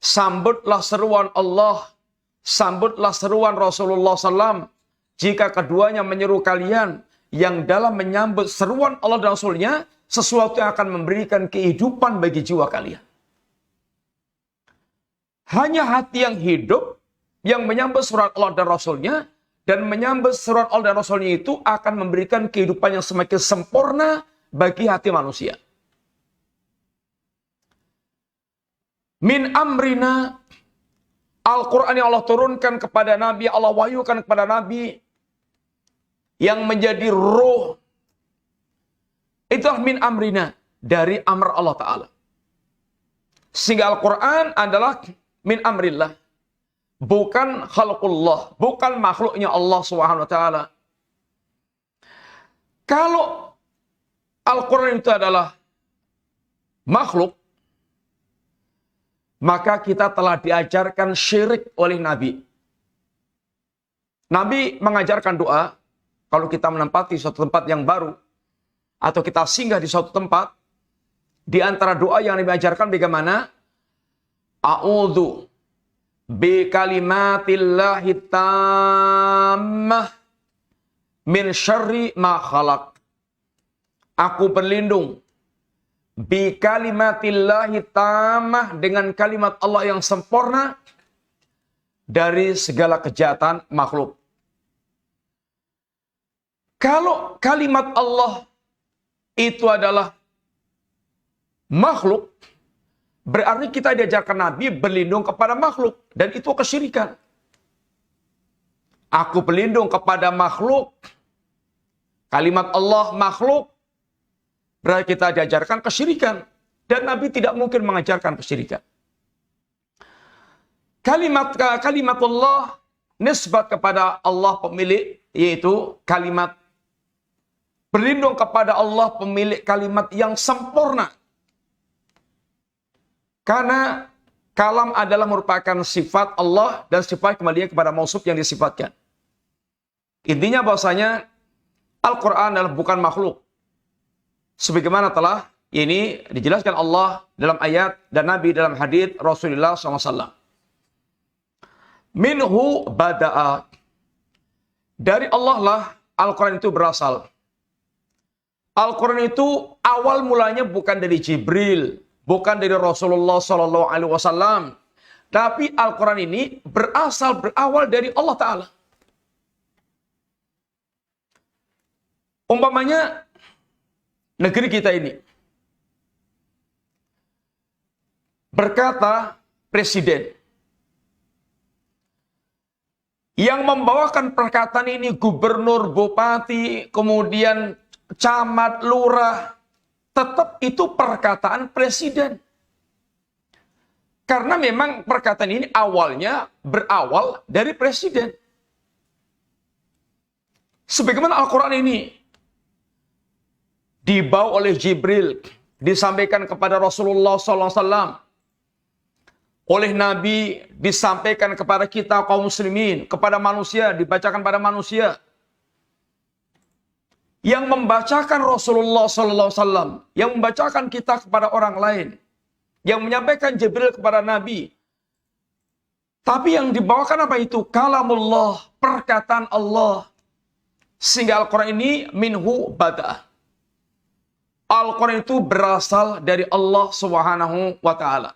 sambutlah seruan Allah, sambutlah seruan Rasulullah SAW jika keduanya menyeru kalian, yang dalam menyambut seruan Allah dan Rasul-Nya sesuatu yang akan memberikan kehidupan bagi jiwa kalian. Hanya hati yang hidup yang menyambut seruan Allah dan Rasul-Nya, dan menyambut seruan Allah dan Rasul-Nya itu akan memberikan kehidupan yang semakin sempurna bagi hati manusia. Min amrina, Al-Quran yang Allah turunkan kepada Nabi, Allah wahyukan kepada Nabi, yang menjadi ruh, itulah min amrina, dari amr Allah Ta'ala. Sehingga Al-Quran adalah min amrillah, bukan khalqullah, bukan makhluknya Allah Subhanahu wa taala. Kalau Al-Quran itu adalah makhluk, maka kita telah diajarkan syirik oleh Nabi. Nabi mengajarkan doa, kalau kita menempati suatu tempat yang baru, atau kita singgah di suatu tempat, di antara doa yang Nabi ajarkan bagaimana? A'udzu bi kalimatillahi tammah min syarri ma khalaq. Aku berlindung bi kalimatillahi tammah, dengan kalimat Allah yang sempurna dari segala kejahatan makhluk. Kalau kalimat Allah itu adalah makhluk, berarti kita diajarkan Nabi berlindung kepada makhluk, dan itu kesyirikan. Aku berlindung kepada makhluk, kalimat Allah makhluk, berarti kita diajarkan kesyirikan, dan Nabi tidak mungkin mengajarkan kesyirikan. Kalimat Allah nisbat kepada Allah pemilik, yaitu kalimat berlindung kepada Allah pemilik kalimat yang sempurna. Karena kalam adalah merupakan sifat Allah, dan sifat kembali kepada mausuf yang disifatkan. Intinya bahwasanya Al-Quran adalah bukan makhluk. Sebagaimana telah ini dijelaskan Allah dalam ayat dan Nabi dalam hadits Rasulullah SAW. Minhu bada'a. Dari Allah lah Al-Quran itu berasal. Al-Quran itu awal mulanya bukan dari Jibril, bukan dari Rasulullah SAW, tapi Al-Quran ini berawal dari Allah Ta'ala. Umpamanya negeri kita ini, berkata presiden, yang membawakan perkataan ini gubernur, bupati, kemudian camat, lurah, tetap itu perkataan presiden. Karena memang perkataan ini awalnya berawal dari presiden. Sebagaimana Al-Quran ini dibawa oleh Jibril, disampaikan kepada Rasulullah SAW, oleh Nabi disampaikan kepada kita kaum muslimin, kepada manusia, dibacakan pada manusia. Yang membacakan Rasulullah SAW, yang membacakan kita kepada orang lain, yang menyampaikan Jibril kepada Nabi. Tapi yang dibawakan apa itu? Kalamullah, perkataan Allah. Sehingga Al-Quran ini minhu bada'ah. Al-Quran itu berasal dari Allah Subhanahu wa Ta'ala.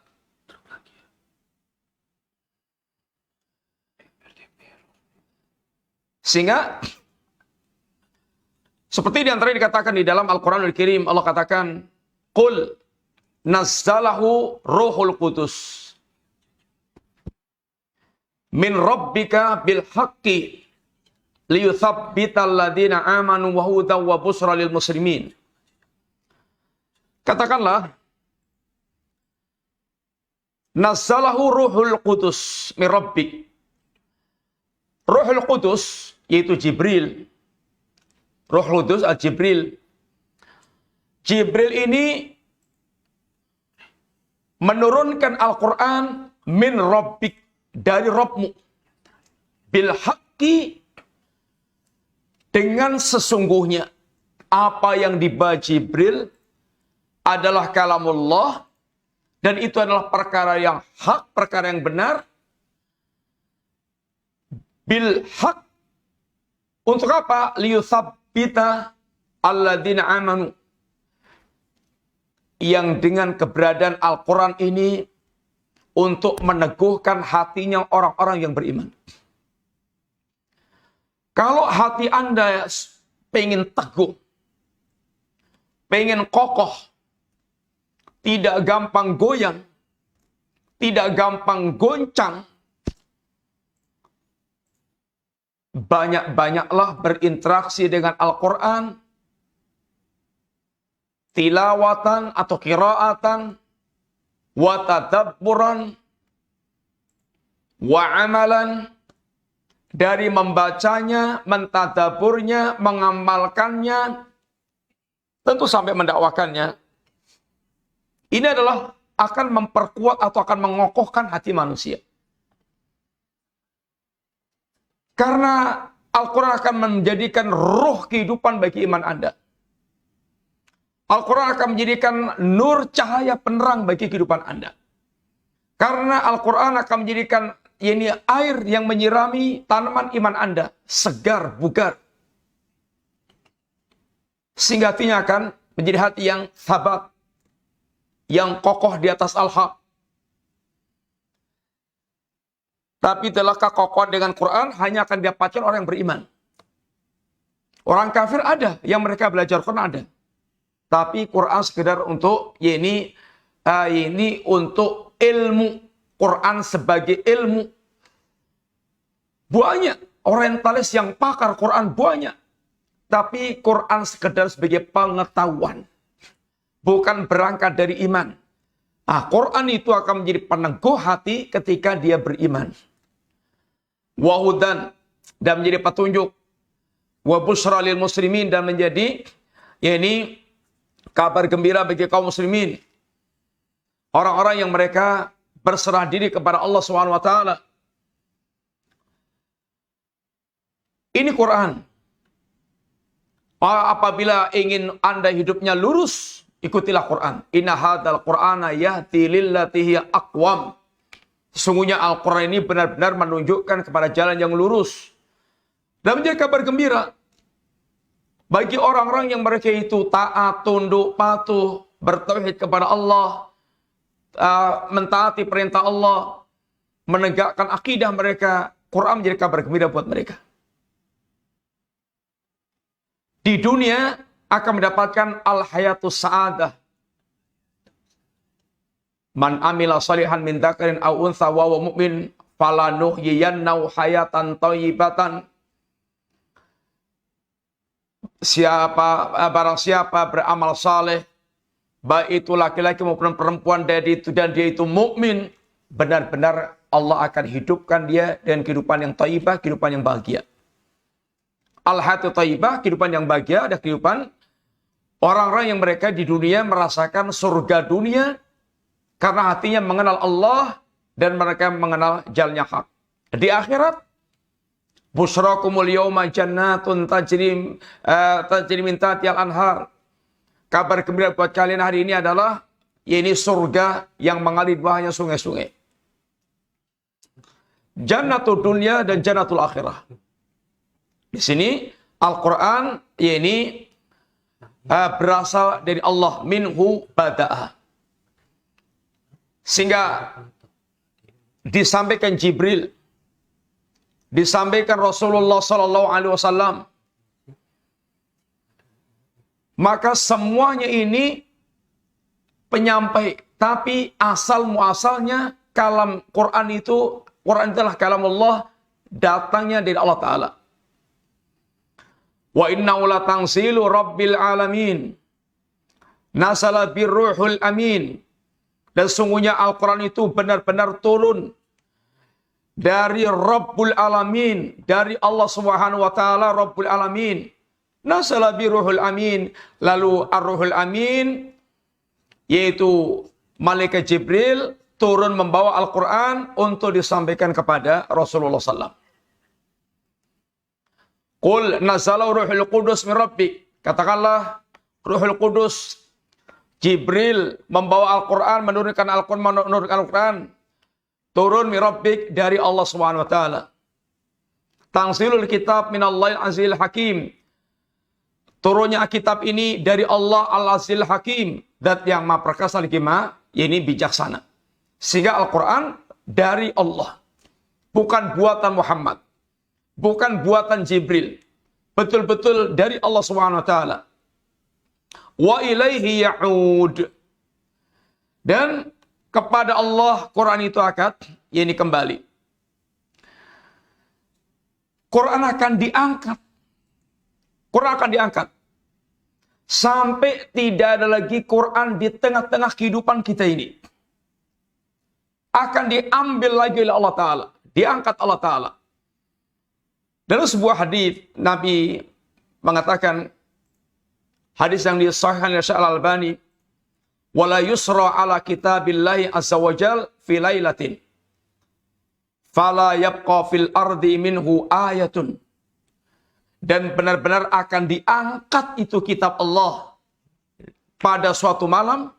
Sehingga seperti di antara dikatakan di dalam Al-Quranul Karim, Allah katakan, Qul nazzalahu ruhul qudus min rabbika bil haqqi liyuthabbital ladina amanu wa hudan wa busra lil muslimin. Katakanlah, nazzalahu ruhul qudus min rabbik. Ruhul Qudus, yaitu Jibril. Ruhul Qudus Jibril. Jibril ini menurunkan Al-Quran min rabbik, dari Rabbmu. Bil haqqi, dengan sesungguhnya. Apa yang dibaca Jibril adalah kalamullah, dan itu adalah perkara yang hak, perkara yang benar. Bil haq, untuk apa? Liyutsabbita alladzina amanu, yang dengan keberadaan Al-Quran ini untuk meneguhkan hatinya orang-orang yang beriman. Kalau hati Anda pengen teguh, pengen kokoh, tidak gampang goyang, tidak gampang goncang, banyak-banyaklah berinteraksi dengan Al-Quran, tilawatan atau qiraatan, wa tadabburan, wa amalan, dari membacanya, mentadaburnya, mengamalkannya, tentu sampai mendakwakannya. Ini adalah akan memperkuat atau akan mengokohkan hati manusia. Karena Al-Quran akan menjadikan ruh kehidupan bagi iman Anda. Al-Quran akan menjadikan nur cahaya penerang bagi kehidupan Anda. Karena Al-Quran akan menjadikan ini air yang menyirami tanaman iman Anda. Segar, bugar. Sehingga hatinya akan menjadi hati yang sabat, yang kokoh di atas al-haq. Tapi telah kekokohan dengan Quran hanya akan didapatkan orang yang beriman. Orang kafir ada, yang mereka belajar Quran ada. Tapi Quran sekedar untuk ini untuk ilmu. Quran sebagai ilmu. Banyak orientalis yang pakar Quran banyak. Tapi Quran sekedar sebagai pengetahuan. Bukan berangkat dari iman. Nah, Quran itu akan menjadi peneguh hati ketika dia beriman. Wahudan, dan menjadi petunjuk. Wa busyra lil muslimin, dan menjadi kabar gembira bagi kaum muslimin. Orang-orang yang mereka berserah diri kepada Allah SWT. Ini Quran. Apabila ingin Anda hidupnya lurus, ikutilah Quran. Inna hadzal Qur'ana yahdi lillati hiya aqwam. Sesungguhnya Al-Quran ini benar-benar menunjukkan kepada jalan yang lurus. Dan menjadi kabar gembira bagi orang-orang yang mereka itu taat, tunduk, patuh, bertauhid kepada Allah, mentaati perintah Allah, menegakkan akidah mereka. Quran menjadi kabar gembira buat mereka. Di dunia akan mendapatkan al-hayatus sa'adah. Man amila salihan min dzakarin aw untha wa huwa mu'min falanuhyiyannahu hayatan thayyibatan. Barang siapa beramal saleh, baik itu laki-laki maupun perempuan, dan dia itu mukmin, benar-benar Allah akan hidupkan dia dengan kehidupan yang thayyibah, kehidupan yang bahagia. Al-hayatu thayyibah, kehidupan yang bahagia, ada kehidupan orang-orang yang mereka di dunia merasakan surga dunia karena hatinya mengenal Allah dan mereka mengenal jalannya hak. Di akhirat, busyrakumul yawma jannatun tajri min tahtihal anhar. Kabar gembira buat kalian hari ini adalah ini surga yang mengalir bawahnya sungai-sungai. Jannatul dunya dan jannatul akhirah. Di sini Al-Quran ini berasal dari Allah, minhu bada'a. Sehingga disampaikan Jibril, disampaikan Rasulullah SAW. Maka semuanya ini penyampai, tapi asal muasalnya kalam Quran itu, Quran adalah kalam Allah, datangnya dari Allah Ta'ala. Wa innahu latanzilu rabbil alamin. Nasala birruhul amin. Dan sungguhnya Al-Quran itu benar-benar turun dari Rabbul Alamin, dari Allah Subhanahu wa taala Rabbul Alamin. Nazala bi Ruhul Amin, lalu Ar-Ruhul Amin yaitu malaikat Jibril turun membawa Al-Qur'an untuk disampaikan kepada Rasulullah sallallahu. Qul nazala Ruhul Qudus min Rabbik. Katakanlah Ruhul Qudus Jibril membawa Al-Qur'an, menurunkan Al-Qur'an turun min Rabbik dari Allah Subhanahu wa taala. Tanzilul kitab minallahil azizil hakim. Turunnya kitab ini dari Allah Al-Azizil Hakim, zat yang Maha Perkasa lagi Maha, ini bijaksana. Sehingga Al-Qur'an dari Allah, bukan buatan Muhammad, bukan buatan Jibril. Betul-betul dari Allah Subhanahu wa taala. Wa ilaihi ya'ud. Dan kepada Allah Quran itu akan ini kembali. Quran akan diangkat. Quran akan diangkat. Sampai tidak ada lagi Quran di tengah-tengah kehidupan kita ini. Akan diambil lagi oleh Allah Ta'ala. Diangkat Allah Ta'ala. Dalam sebuah hadis Nabi mengatakan, hadis yang disahihkan oleh Syekh Al-Albani, wala yusra ala kitabillahi azza wajal fi lailatin fala yabqa fil ardi minhu ayatun. Dan benar-benar akan diangkat itu kitab Allah pada suatu malam,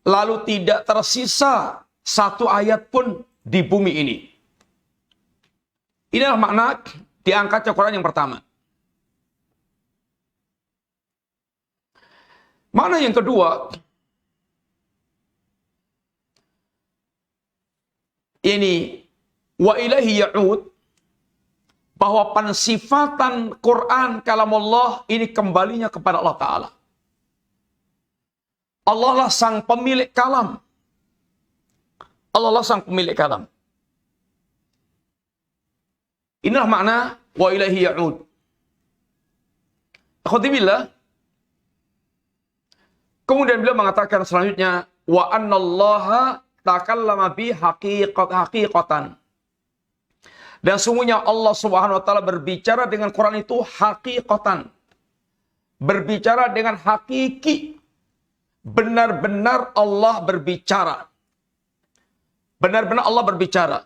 lalu tidak tersisa satu ayat pun di bumi ini. Inilah makna diangkatnya Quran yang pertama. Makna yang kedua, ini wa ilaihi ya'ud, bahwa pensifatan Quran kalam Allah ini kembalinya kepada Allah Ta'ala. Allah lah sang pemilik kalam. Allah lah sang pemilik kalam. Inilah makna wa ilaihi ya'ud. Akhwati billah. Kemudian beliau mengatakan selanjutnya, wa annallaha takallama bi haqiqatan. Dan sungguhnya Allah Subhanahu wa taala berbicara dengan Quran itu haqiqatan. Berbicara dengan hakiki. Benar-benar Allah berbicara. Benar-benar Allah berbicara.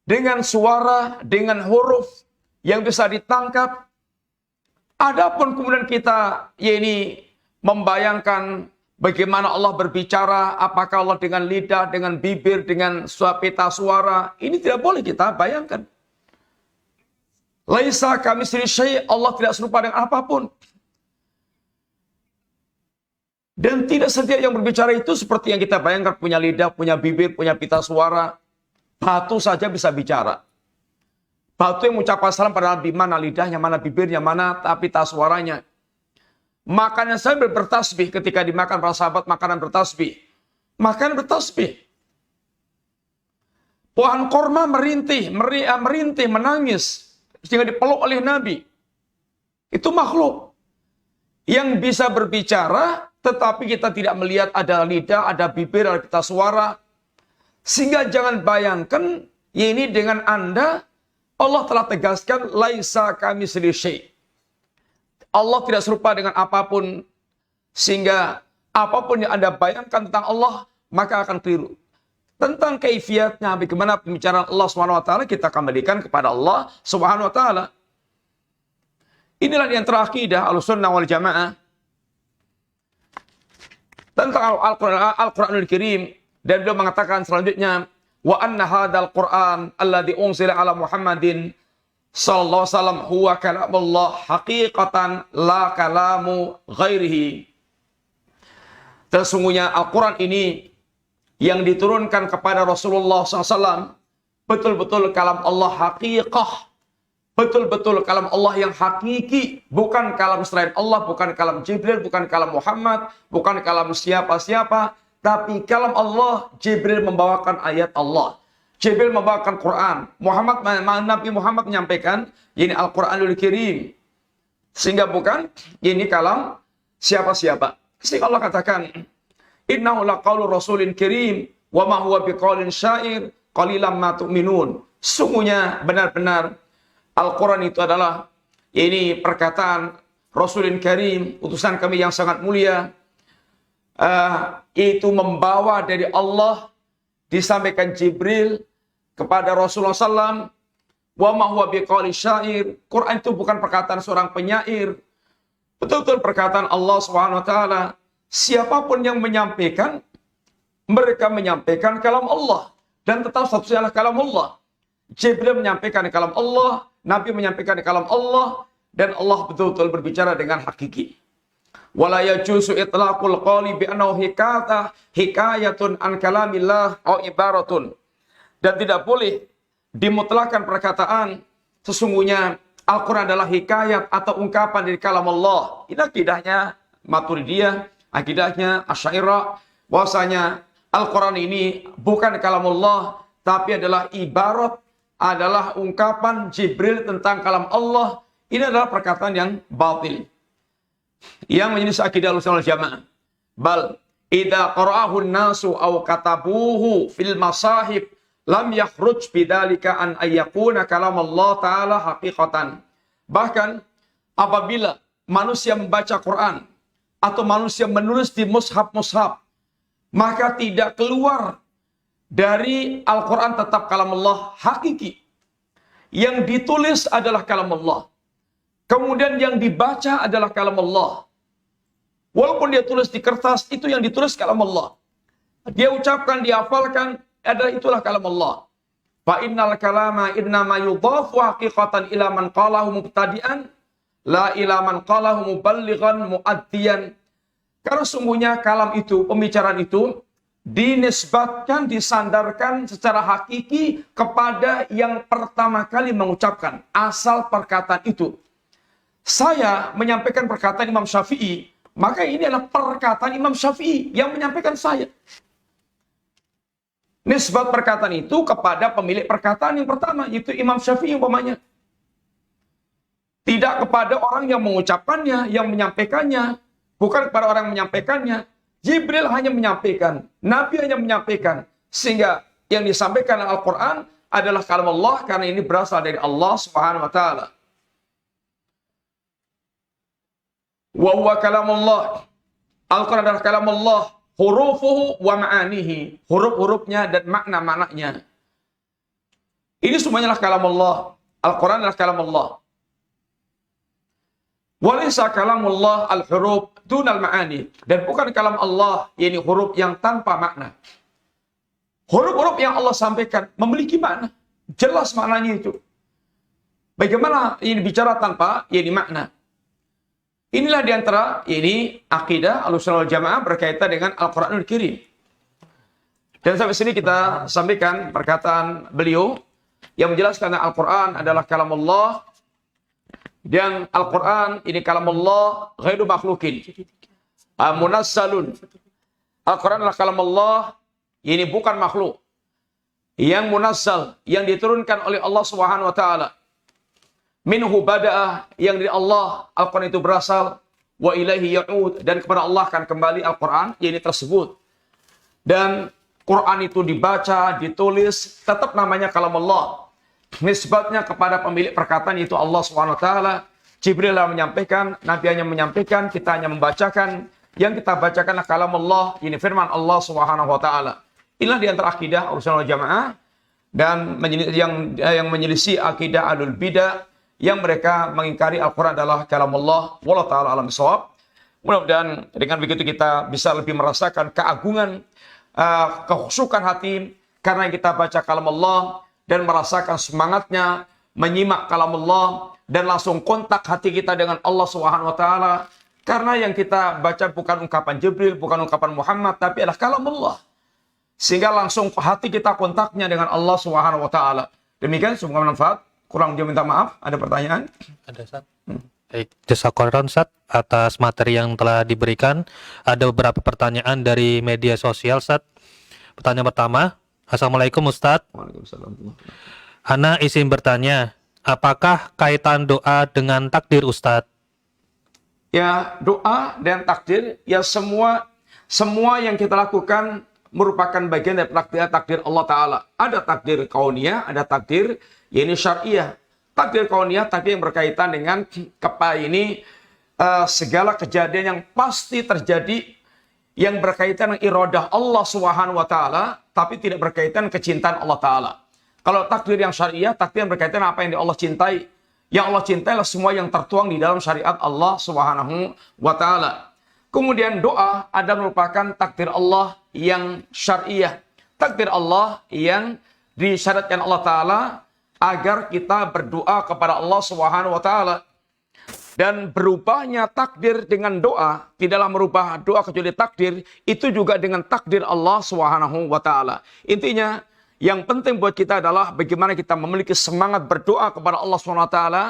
Dengan suara, dengan huruf yang bisa ditangkap. Adapun kemudian kita membayangkan bagaimana Allah berbicara, apakah Allah dengan lidah, dengan bibir, dengan pita suara. Ini tidak boleh kita bayangkan. Laisa kamitslihi syai', Allah tidak serupa dengan apapun. Dan tidak setiap yang berbicara itu seperti yang kita bayangkan, punya lidah, punya bibir, punya pita suara. Batu saja bisa bicara. Batu yang mengucapkan salam pada Nabi, mana lidahnya, mana bibirnya, mana pita suaranya. Makanan sambil bertasbih, ketika dimakan para sahabat makanan bertasbih. Makan bertasbih. Pohon korma merintih, menangis. Sehingga dipeluk oleh Nabi. Itu makhluk. Yang bisa berbicara, tetapi kita tidak melihat ada lidah, ada bibir, ada pita suara. Sehingga jangan bayangkan, ini dengan Anda, Allah telah tegaskan, laisa kamitslihi syai'. Allah tidak serupa dengan apapun, sehingga apapun yang Anda bayangkan tentang Allah, maka akan keliru. Tentang kaifiatnya, bagaimana pembicaraan Allah SWT, kita kembalikan kepada Allah SWT. Inilah yang terakidah Ahlussunnah wal Jamaah. Tentang Al-Quranul Karim, dan beliau mengatakan selanjutnya, wa anna hadzal Qur'an alladzi unzila ala Muhammadin sallallahu alaihi wasallam huwa kalamullah haqiqatan la kalamu ghairihi. Sesungguhnya Al-Quran ini yang diturunkan kepada Rasulullah SAW betul-betul kalam Allah haqiqah. Betul-betul kalam Allah yang hakiki. Bukan kalam selain Allah, bukan kalam Jibril, bukan kalam Muhammad, bukan kalam siapa-siapa. Tapi kalam Allah, Jibril membawakan ayat Allah. Jibril membawakan Quran. Nabi Muhammad menyampaikan, ini Al-Quranul Karim. Sehingga bukan, ini kalam siapa-siapa. Sehingga Allah katakan, innahu laqaulu rasulin karim, wa ma huwa biqaulin syair qalilan ma tu'minun. Sungguhnya benar-benar Al-Quran itu adalah ini perkataan Rasulin Karim, utusan kami yang sangat mulia. Itu membawa dari Allah, disampaikan Jibril kepada Rasulullah SAW. Wa ma huwa biqauli syair. Quran itu bukan perkataan seorang penyair. Betul-betul perkataan Allah SWT. Siapapun yang menyampaikan, mereka menyampaikan kalam Allah. Dan tetap statusnya adalah kalam Allah. Jibril menyampaikan kalam Allah, Nabi menyampaikan kalam Allah, dan Allah betul-betul berbicara dengan hakiki. Wala yajuzu itlaqul qawli bi annahu hikayatun an kalamillah au ibaratun. Dan tidak boleh dimutlakan perkataan sesungguhnya Al-Quran adalah hikayat atau ungkapan dari kalam Allah. Ini akidahnya Maturidiyah, akidahnya Asy'ariyah, bahwasanya Al-Quran ini bukan kalam Allah, tapi adalah ibarat, adalah ungkapan Jibril tentang kalam Allah. Ini adalah perkataan yang batil, yang menyelisih akidah Ahlussunnah wal Jamaah. Bal idza qara'ahu an-nasu aw katabuhu fil masahib lam yakhruj bidzalika an ayyakuna kalam Allah taala haqiqatan. Bahkan apabila manusia membaca Quran atau manusia menulis di mushaf-mushaf, maka tidak keluar dari Al-Quran tetap kalam Allah hakiki. Yang ditulis adalah kalam Allah. Kemudian yang dibaca adalah kalam Allah. Walaupun dia tulis di kertas, itu yang ditulis kalam Allah. Dia ucapkan, dihafalkan, itulah kalam Allah. Fa innal kalama innama yudhafu haqiqatan ila man qalahu mubtadi'an, la ila man qalahu muballighan muaddiyan. Karena sungguhnya kalam itu, pembicaraan itu, dinisbatkan, disandarkan secara hakiki kepada yang pertama kali mengucapkan asal perkataan itu. Saya menyampaikan perkataan Imam Syafi'i, maka ini adalah perkataan Imam Syafi'i yang menyampaikan saya. Nisbat perkataan itu kepada pemilik perkataan yang pertama, yaitu Imam Syafi'i umpamanya. Tidak kepada orang yang mengucapkannya, yang menyampaikannya. Bukan kepada orang yang menyampaikannya. Jibril hanya menyampaikan, Nabi hanya menyampaikan. Sehingga yang disampaikan dalam Al-Quran adalah kalam Allah, karena ini berasal dari Allah Subhanahu wa Ta'ala. Wa huwa kalamullah. Al-Quran adalah kalam Allah. Hurufuhu wa ma'anihi. Huruf-hurufnya dan makna-maknanya. Ini semuanya adalah kalam Allah. Al-Quran adalah kalam Allah. Walaysa kalamullah al-huruf dunal ma'ani. Dan bukan kalam Allah, yakni huruf yang tanpa makna. Huruf-huruf yang Allah sampaikan memiliki makna. Jelas maknanya itu. Bagaimana ini bicara tanpa yakni makna? Inilah diantara ini akidah Ahlussunnah wal Jamaah berkaitan dengan Al-Quranul Karim. Dan sampai sini kita sampaikan perkataan beliau yang menjelaskan Al-Quran adalah kalam Allah. Dan Al-Quran ini kalam Allah ghairu makhlukin. Munassalun. Al-Quran adalah kalam Allah, ini bukan makhluk. Yang munassal, yang diturunkan oleh Allah Subhanahu wa Ta'ala. Minhu bada'ah, yang dari Allah Al-Quran itu berasal, wa ilaihi ya'ud, dan kepada Allah akan kembali Al-Quran ini tersebut. Dan Quran itu dibaca, ditulis, tetap namanya kalam Allah. Nisbatnya kepada pemilik perkataan itu Allah SWT. Jibril menyampaikan, Nabi hanya menyampaikan, kita hanya membacakan. Yang kita bacakanlah kalam Allah, ini firman Allah SWT. Inilah di antara akidah Ahlussunnah wal Jamaah dan yang menyelisih akidah Ahlul Bidah, yang mereka mengingkari Al-Quran adalah kalam Allah. Wallahu ta'ala alam bisawab. Mudah-mudahan dengan begitu kita bisa lebih merasakan keagungan, kekhusyukan hati karena kita baca kalam Allah dan merasakan semangatnya menyimak kalam Allah dan langsung kontak hati kita dengan Allah Subhanahu wa Ta'ala. Karena yang kita baca bukan ungkapan Jibril, bukan ungkapan Muhammad, tapi adalah kalam Allah. Sehingga langsung hati kita kontaknya dengan Allah Subhanahu wa Ta'ala. Demikian, semoga bermanfaat. Kurang dia minta maaf, ada pertanyaan? Ada, Ustaz. Baik, jazakallahu Ustaz atas materi yang telah diberikan. Ada beberapa pertanyaan dari media sosial, Ustaz. Pertanyaan pertama, Assalamualaikum Ustaz. Waalaikumsalam. Ana izin bertanya, apakah kaitan doa dengan takdir Ustaz? Ya, doa dan takdir, ya semua yang kita lakukan merupakan bagian dari takdir Allah Ta'ala. Ada takdir kauniyah, ada takdir ini syariah. Takdir kauniyah, takdir yang berkaitan dengan segala kejadian yang pasti terjadi yang berkaitan dengan iradah Allah Subhanahu wa taala tapi tidak berkaitan kecintaan Allah Ta'ala. Kalau takdir yang syariah, takdir yang berkaitan apa yang Allah cintai. Yang Allah cintai adalah semua yang tertuang di dalam syariat Allah Subhanahu wa taala. Kemudian doa ada merupakan takdir Allah yang syariah. Takdir Allah yang disyariatkan Allah Ta'ala agar kita berdoa kepada Allah Subhanahu wa taala. Dan berubahnya takdir dengan doa, tidaklah merubah doa kecuali takdir, itu juga dengan takdir Allah Subhanahu wa taala. Intinya, yang penting buat kita adalah bagaimana kita memiliki semangat berdoa kepada Allah Subhanahu wa taala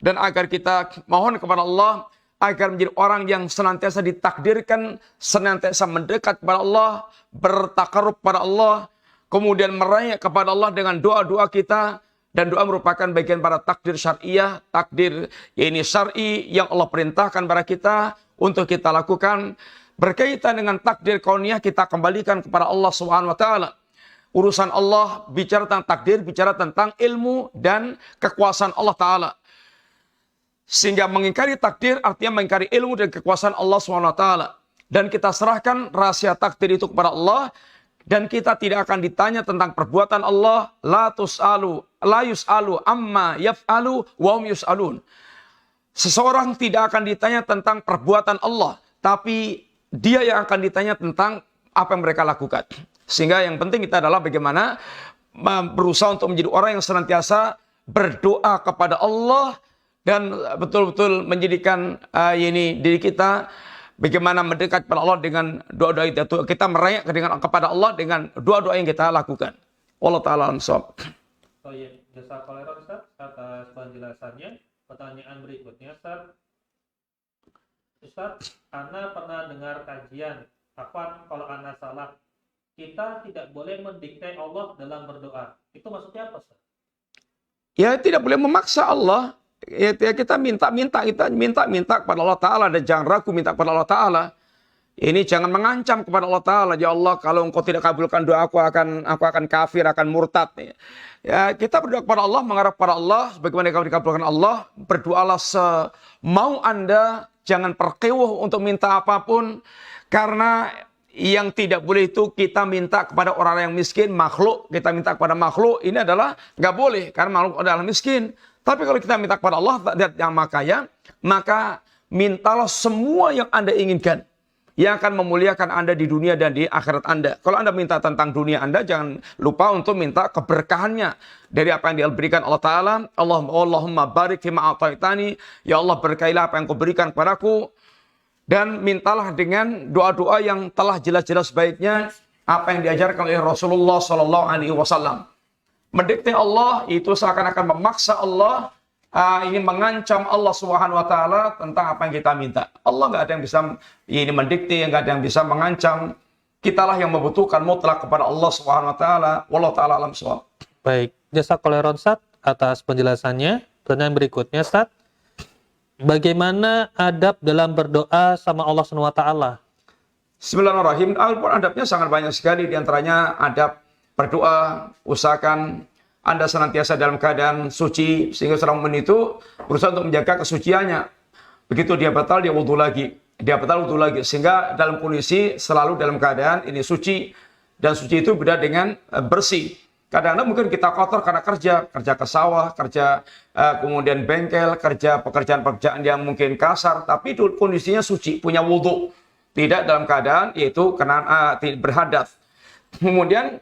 dan agar kita mohon kepada Allah agar menjadi orang yang senantiasa ditakdirkan, senantiasa mendekat kepada Allah, bertakarub kepada Allah, kemudian meraih kepada Allah dengan doa-doa kita. Dan doa merupakan bagian pada takdir syariah, takdir syar'i yang Allah perintahkan kepada kita untuk kita lakukan. Berkaitan dengan takdir kauniyah kita kembalikan kepada Allah Subhanahu wa taala. Urusan Allah bicara tentang takdir, bicara tentang ilmu dan kekuasaan Allah Ta'ala. Sehingga mengingkari takdir artinya mengingkari ilmu dan kekuasaan Allah Subhanahu wa taala. Dan kita serahkan rahasia takdir itu kepada Allah. Dan kita tidak akan ditanya tentang perbuatan Allah. La yus'alu amma yaf'alu wa hum yus'alun. Seseorang tidak akan ditanya tentang perbuatan Allah. Tapi dia yang akan ditanya tentang apa yang mereka lakukan. Sehingga yang penting kita adalah bagaimana berusaha untuk menjadi orang yang senantiasa berdoa kepada Allah. Dan betul-betul menjadikan diri kita bagaimana mendekat kepada Allah dengan doa-doa itu. Kita meraih kepada Allah dengan doa-doa yang kita lakukan. Allah Ta'ala ansab. Jazakallahu Ustaz atas penjelasannya. Pertanyaan berikutnya, Ustaz, Ana pernah dengar kajian, kalau Ana salah, kita tidak boleh mendikte Allah dalam berdoa. Itu maksudnya apa, Ustaz? Ya, tidak boleh memaksa Allah. Ya, kita minta kepada Allah Ta'ala dan jangan ragu minta kepada Allah Ta'ala. Ini jangan mengancam kepada Allah Ta'ala. Ya Allah, kalau engkau tidak kabulkan doa aku akan kafir, akan murtad. Ya, kita berdoa kepada Allah, mengharap kepada Allah. Sebagaimana kalau dikabulkan Allah, berdoalah semau Anda. Jangan perkewuh untuk minta apapun. Karena yang tidak boleh itu kita minta kepada orang yang miskin, makhluk. Kita minta kepada makhluk, ini adalah nggak boleh. Karena makhluk adalah miskin. Tapi kalau kita minta kepada Allah yang maha kaya, maka mintalah semua yang Anda inginkan. Yang akan memuliakan Anda di dunia dan di akhirat Anda. Kalau Anda minta tentang dunia Anda, jangan lupa untuk minta keberkahannya. Dari apa yang diberikan Allah Ta'ala. Allahumma barik fima a'taitani. Ya Allah, berkailah apa yang kau berikan kepadaku. Dan mintalah dengan doa-doa yang telah jelas-jelas baiknya. Apa yang diajarkan oleh Rasulullah SAW. Mendikte Allah itu seakan-akan memaksa Allah, ini mengancam Allah Subhanahu wa taala tentang apa yang kita minta. Allah nggak ada yang bisa mendikte, nggak ada yang bisa mengancam. Kitalah yang membutuhkan mutlak kepada Allah Subhanahu wa taala. Wallahu taala alam shawab. Baik, jazakallahu Ustaz atas penjelasannya. Pertanyaan berikutnya, Ustaz. Bagaimana adab dalam berdoa sama Allah Subhanahu wa taala? Bismillahirrahmanirrahim. Al-Quran adabnya sangat banyak sekali, di antaranya adab berdoa, usahakan Anda senantiasa dalam keadaan suci, sehingga seorang mukmin itu berusaha untuk menjaga kesuciannya. Begitu dia batal, dia wudhu lagi. Sehingga dalam kondisi selalu dalam keadaan ini suci. Dan suci itu beda dengan bersih. Kadang-kadang mungkin kita kotor karena kerja ke sawah, kemudian bengkel, pekerjaan-pekerjaan yang mungkin kasar, tapi itu kondisinya suci, punya wudhu. Tidak dalam keadaan yaitu berhadas. Kemudian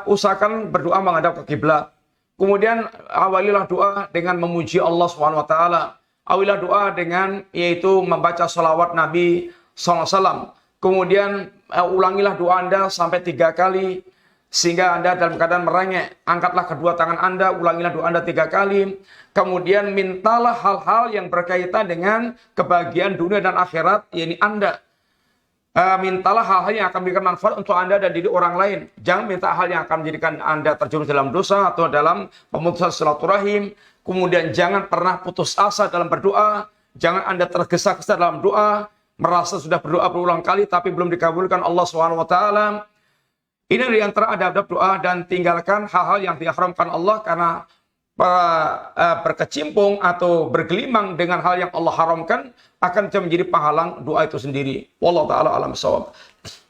usahakan berdoa menghadap ke kiblat. Kemudian awalilah doa dengan memuji Allah Subhanahu wa taala. Awalilah doa dengan yaitu membaca salawat Nabi SAW. Kemudian ulangilah doa Anda sampai 3 kali sehingga Anda dalam keadaan merengek. Angkatlah kedua tangan Anda, ulangilah doa Anda 3 kali. Kemudian mintalah hal-hal yang berkaitan dengan kebahagiaan dunia dan akhirat, yakni Anda. Mintalah hal-hal yang akan memberikan manfaat untuk Anda dan diri orang lain. Jangan minta hal yang akan menjadikan Anda terjerumus dalam dosa atau dalam pemutusan silaturahim. Kemudian jangan pernah putus asa dalam berdoa. Jangan Anda tergesa-gesa dalam doa, merasa sudah berdoa berulang kali tapi belum dikabulkan Allah SWT. Ini di antara adab-adab doa, dan tinggalkan hal-hal yang diharamkan Allah, karena berkecimpung atau bergelimang dengan hal yang Allah haramkan akan menjadi penghalang doa itu sendiri. Wallahu taala alam shawab.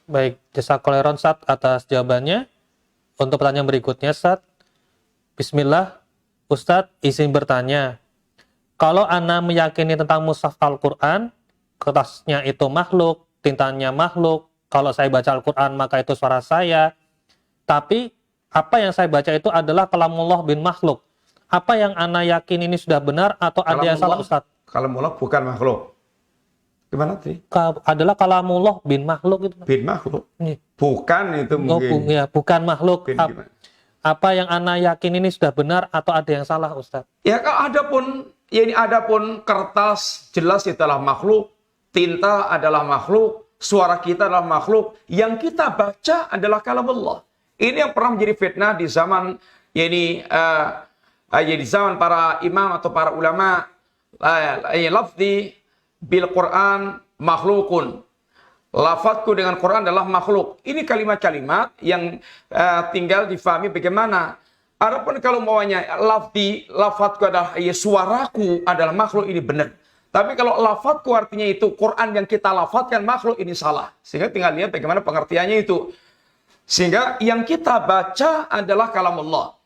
Baik, jazakallahu khairan Ustaz atas jawabannya. Untuk pertanyaan berikutnya Ustaz. Bismillah, Ustaz izin bertanya. Kalau ana meyakini tentang mushaf Al-Qur'an, kertasnya itu makhluk, tintanya makhluk, kalau saya baca Al-Qur'an maka itu suara saya. Tapi apa yang saya baca itu adalah kalamullah bin makhluk. Apa yang ana yakin ini sudah benar atau ada yang salah Ustaz? Kalamullah bukan makhluk. Gimana tadi? Adalah kalamullah bin makhluk itu. Bin makhluk. Nih. Bukan itu mungkin. Bukan makhluk. Bin gimana? Apa yang ana yakin ini sudah benar atau ada yang salah Ustaz? Ya, adapun kertas jelas itu adalah makhluk, tinta adalah makhluk, suara kita adalah makhluk, yang kita baca adalah kalamullah. Ini yang pernah menjadi fitnah di zaman di zaman para imam atau para ulama. Lafzi bil Quran makhlukun. Lafadzku dengan Quran adalah makhluk. Ini kalimat-kalimat yang tinggal difahami bagaimana. Adapun kalau maunya lafadzku adalah suaraku adalah makhluk, ini benar. Tapi kalau lafadzku artinya itu Quran yang kita lafadzkan makhluk, ini salah. Sehingga tinggal lihat bagaimana pengertiannya itu. Sehingga yang kita baca adalah kalamullah.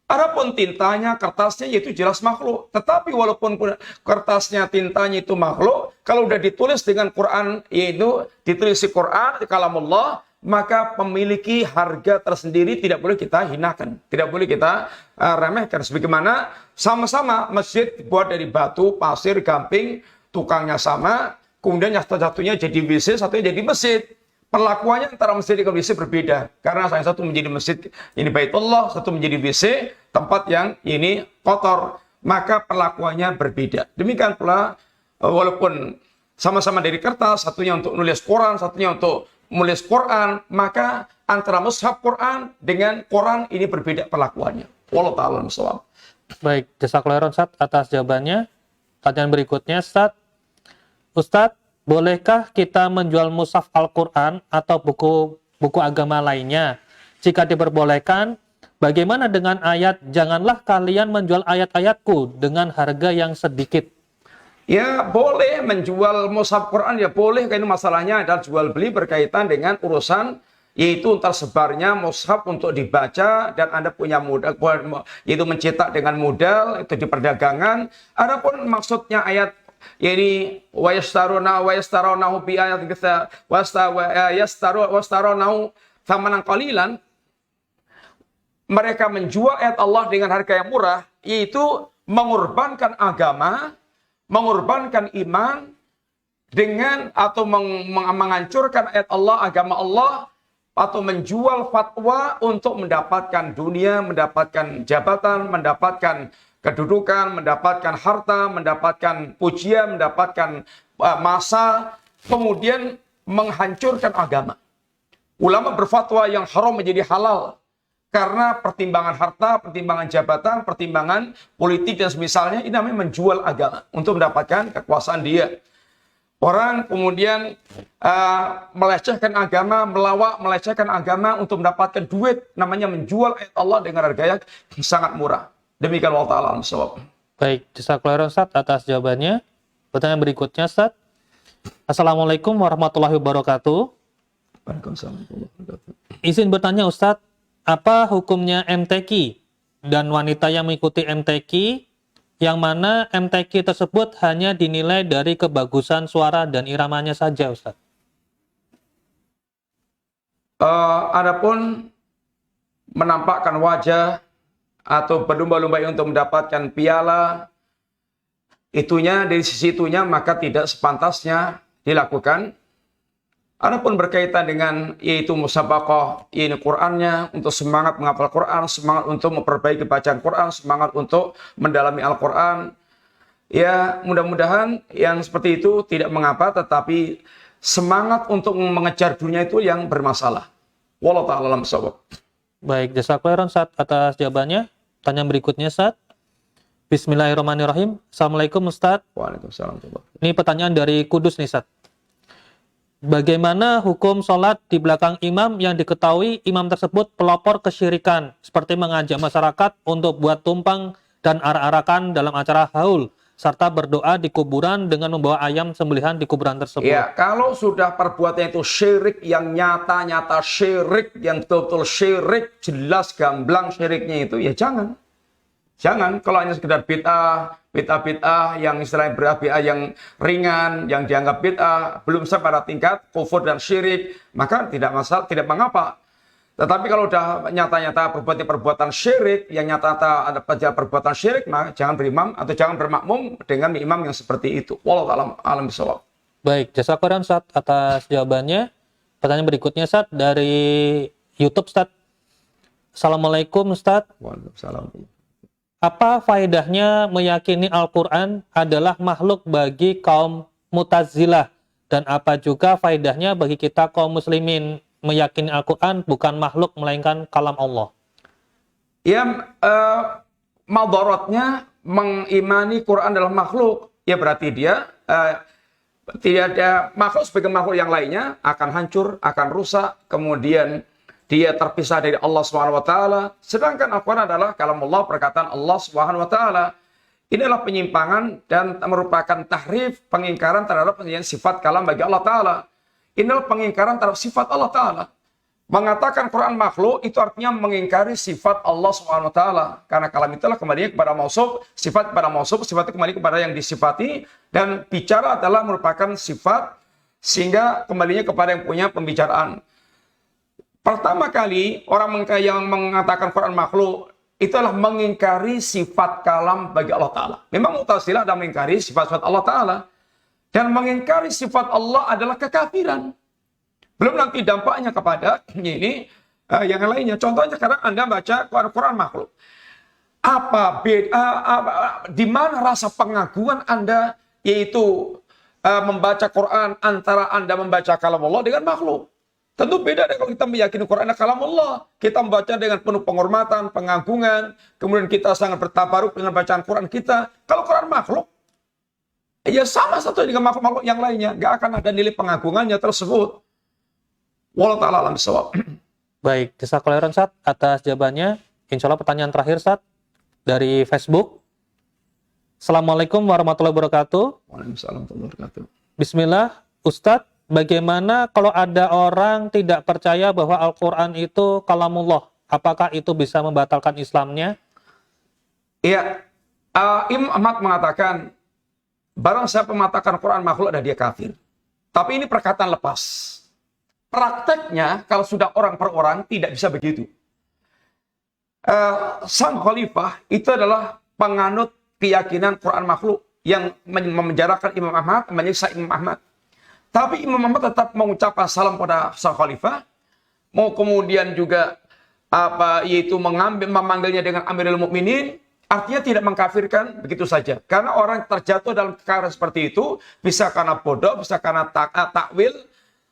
Adapun tintanya, kertasnya itu jelas makhluk. Tetapi walaupun kertasnya, tintanya itu makhluk, kalau sudah ditulis dengan Quran, yaitu ditulis di Quran, di kalamullah, maka memiliki harga tersendiri, tidak boleh kita hinakan. Tidak boleh kita remehkan. Sebagaimana sama-sama masjid dibuat dari batu, pasir, gamping, tukangnya sama, kemudian yang satunya jadi WC, satunya jadi masjid. Perlakuannya antara masjid dan WC berbeda. Karena yang satu menjadi masjid, ini Baitullah, satu menjadi WC, tempat yang ini kotor. Maka perlakuannya berbeda. Demikian pula, walaupun sama-sama dari kertas, satunya untuk nulis Quran, satunya untuk menulis Quran, maka antara mushaf Quran dengan Quran ini berbeda perlakuannya. Wallahu ta'ala shawab. Baik, jazakallahu khairan Ustaz atas jawabannya. Pertanyaan berikutnya Ustaz. Ustaz, bolehkah kita menjual mushaf Al-Quran atau buku agama lainnya? Jika diperbolehkan, bagaimana dengan ayat, janganlah kalian menjual ayat-ayatku dengan harga yang sedikit? Ya, boleh menjual mushaf Quran, ya boleh. Karena masalahnya adalah jual beli berkaitan dengan urusan, yaitu tersebarnya mushaf untuk dibaca, dan Anda punya modal, yaitu mencetak dengan modal, itu di perdagangan. Adapun maksudnya ayat, yani wayastaronahu bi ayat kita wastaronahu thamanan qalilan, mereka menjual ayat Allah dengan harga yang murah, yaitu mengorbankan agama, mengorbankan iman dengan atau menghancurkan ayat Allah, agama Allah, atau menjual fatwa untuk mendapatkan dunia, mendapatkan jabatan, mendapatkan kedudukan, mendapatkan harta, mendapatkan pujian, mendapatkan masa, kemudian menghancurkan agama. Ulama berfatwa yang haram menjadi halal karena pertimbangan harta, pertimbangan jabatan, pertimbangan politik dan semisalnya. Ini namanya menjual agama untuk mendapatkan kekuasaan dia. Orang kemudian melecehkan agama, melawak, melecehkan agama untuk mendapatkan duit, namanya menjual ayat Allah dengan harga yang sangat murah. Demikian Allah Ta'ala al-Sawab. Baik, jazakallahu khairan Ustaz atas jawabannya. Pertanyaan berikutnya Ustaz. Assalamualaikum warahmatullahi wabarakatuh. Waalaikumsalam warahmatullahi wabarakatuh. Izin bertanya Ustaz, apa hukumnya MTQ dan wanita yang mengikuti MTQ, yang mana MTQ tersebut hanya dinilai dari kebagusan suara dan iramanya saja Ustaz? Adapun menampakkan wajah atau berlomba-lomba untuk mendapatkan piala, itunya dari sisi itunya maka tidak sepantasnya dilakukan. Adapun berkaitan dengan yaitu musabaqah, ini Qur'annya, untuk semangat menghafal Qur'an, semangat untuk memperbaiki bacaan Qur'an, semangat untuk mendalami Al-Qur'an. Ya, mudah-mudahan yang seperti itu tidak mengapa, tetapi semangat untuk mengejar dunia itu yang bermasalah. Wallahu ta'ala alam shawab. Baik, jazakallahu khairan Ustaz atas jawabannya. Pertanyaan berikutnya Ustaz. Bismillahirrahmanirrahim. Assalamualaikum Ustaz. Waalaikumsalam. Ini pertanyaan dari Kudus nih Ustaz. Bagaimana hukum sholat di belakang imam yang diketahui imam tersebut pelopor kesyirikan, seperti mengajak masyarakat untuk buat tumpang dan arak-arakan dalam acara haul, serta berdoa di kuburan dengan membawa ayam sembelihan di kuburan tersebut. Ya, kalau sudah perbuatan itu syirik yang nyata-nyata syirik, yang betul-betul syirik, jelas gamblang syiriknya itu, ya jangan. Jangan, kalau hanya sekedar bid'ah yang istilahnya bid'ah yang ringan, yang dianggap bid'ah, belum sampai pada tingkat kufur dan syirik, maka tidak masalah, tidak mengapa. Tetapi kalau sudah nyata-nyata perbuatan syirik, yang nyata-nyata ada perbuatan syirik, maka jangan berimam atau jangan bermakmum dengan imam yang seperti itu. Wallahu a'lam bishawab. Baik, jazakallahu Ustaz atas jawabannya. Pertanyaan berikutnya Ustaz dari YouTube Ustaz. Assalamualaikum Ustaz. Waalaikumsalam. Apa faedahnya meyakini Al-Quran adalah makhluk bagi kaum Mu'tazilah? Dan apa juga faedahnya bagi kita kaum muslimin meyakini Al-Quran bukan makhluk melainkan kalam Allah? Ya, madaratnya mengimani Quran adalah makhluk, ya berarti dia tidak ada makhluk sebagai makhluk yang lainnya akan hancur, akan rusak, kemudian dia terpisah dari Allah SWT. Sedangkan Al-Quran adalah kalamullah, perkataan Allah SWT. Inilah penyimpangan dan merupakan tahrif, pengingkaran terhadap sifat kalam bagi Allah Ta'ala. Inilah pengingkaran terhadap sifat Allah Ta'ala. Mengatakan Quran makhluk itu artinya mengingkari sifat Allah SWT. Karena kalam itulah kembali kepada mausuf, sifat kepada mausuf, sifat itu kembali kepada yang disifati, dan bicara adalah merupakan sifat, sehingga kembalinya kepada yang punya pembicaraan. Pertama kali orang yang mengatakan Quran makhluk itu adalah mengingkari sifat kalam bagi Allah Ta'ala. Memang Mu'tazilah ada mengingkari sifat-sifat Allah Ta'ala. Dan mengingkari sifat Allah adalah kekafiran. Belum nanti dampaknya kepada ini yang lainnya. Contohnya sekarang Anda baca Quran makhluk. Di mana rasa pengagungan Anda yaitu membaca Quran antara Anda membaca kalam Allah dengan makhluk? Tentu beda kalau kita meyakini Quran adalah kalam Allah. Kita membaca dengan penuh penghormatan, pengagungan. Kemudian kita sangat bertabaruk dengan bacaan Quran kita. Kalau Quran makhluk, ya sama satu dengan makhluk-makhluk yang lainnya. Nggak akan ada nilai pengagungannya tersebut. Wallahu ta'ala alam bishawab. Baik, jazakallahu khairan Ustaz atas jawabannya. Insya Allah pertanyaan terakhir Ustaz dari Facebook. Assalamualaikum warahmatullahi wabarakatuh. Waalaikumsalam warahmatullahi wabarakatuh. Bismillah, Ustaz. Bagaimana kalau ada orang tidak percaya bahwa Al-Quran itu kalamullah? Apakah itu bisa membatalkan Islamnya? Iya, Imam Ahmad mengatakan, barang siapa mengatakan Quran makhluk adalah dia kafir. Tapi ini perkataan lepas. Prakteknya, kalau sudah orang per orang, tidak bisa begitu. Sang khalifah itu adalah penganut keyakinan Quran makhluk yang memenjarakan Imam Ahmad, menyiksa Imam Ahmad. Tapi Imam Ahmad tetap mengucapkan salam pada sang khalifah, mau kemudian juga yaitu memanggilnya dengan Amirul Mukminin, artinya tidak mengkafirkan begitu saja. Karena orang terjatuh dalam kekafir seperti itu bisa karena bodoh, bisa karena takwil,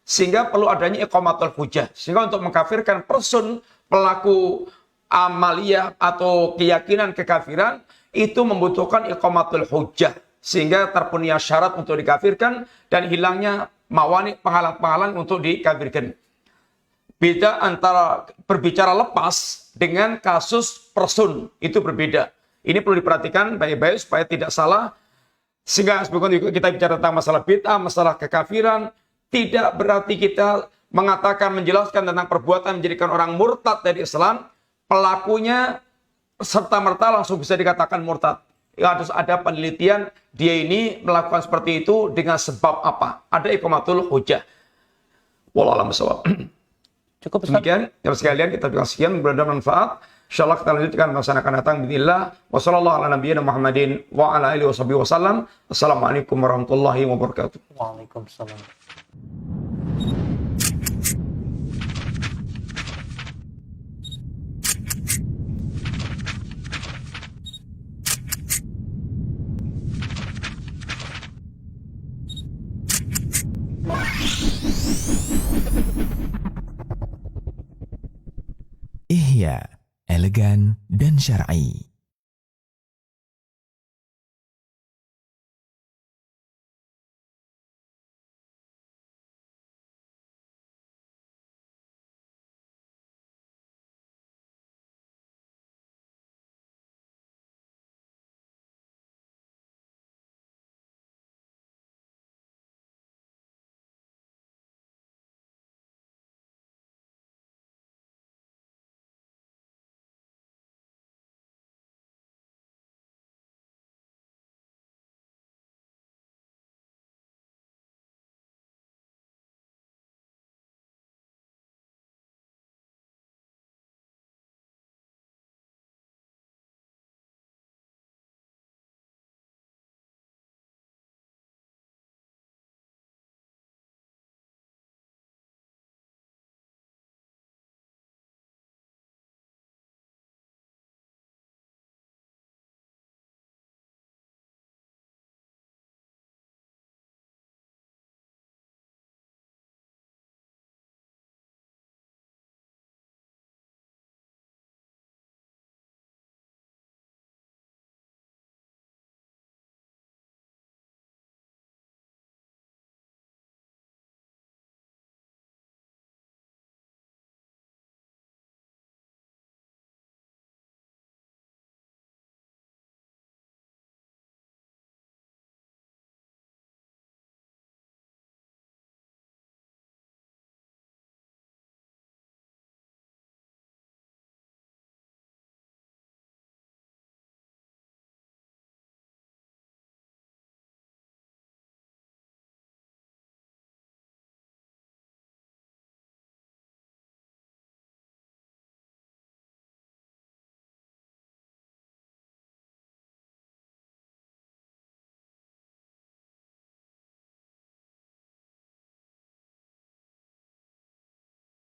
sehingga perlu adanya iqamatul hujjah. Sehingga untuk mengkafirkan person pelaku amaliyah atau keyakinan kekafiran itu membutuhkan iqamatul hujjah. Sehingga terpenuhi syarat untuk dikafirkan dan hilangnya mawani penghalang-penghalang untuk dikafirkan. Beda antara berbicara lepas dengan kasus person, itu berbeda. Ini perlu diperhatikan baik-baik supaya tidak salah. Sehingga sebelum kita bicara tentang masalah bid'ah, masalah kekafiran, tidak berarti kita mengatakan, menjelaskan tentang perbuatan menjadikan orang murtad dari Islam, pelakunya serta-merta langsung bisa dikatakan murtad. Harus ada penelitian, dia ini melakukan seperti itu dengan sebab apa. Ada iqamatul hujjah. Wallahu a'lam bishawab. Cukup Ustaz. Demikian, ya sekalian kita berikan sekian, mudah-mudahan manfaat. Insyaallah kita lanjutkan masa akan datang bismillah. Wassallallahu ala nabiyyina Muhammadin wa ala alihi wasallam. Assalamualaikum warahmatullahi wabarakatuh. Waalaikumsalam. Ihya, elegan dan syar'i.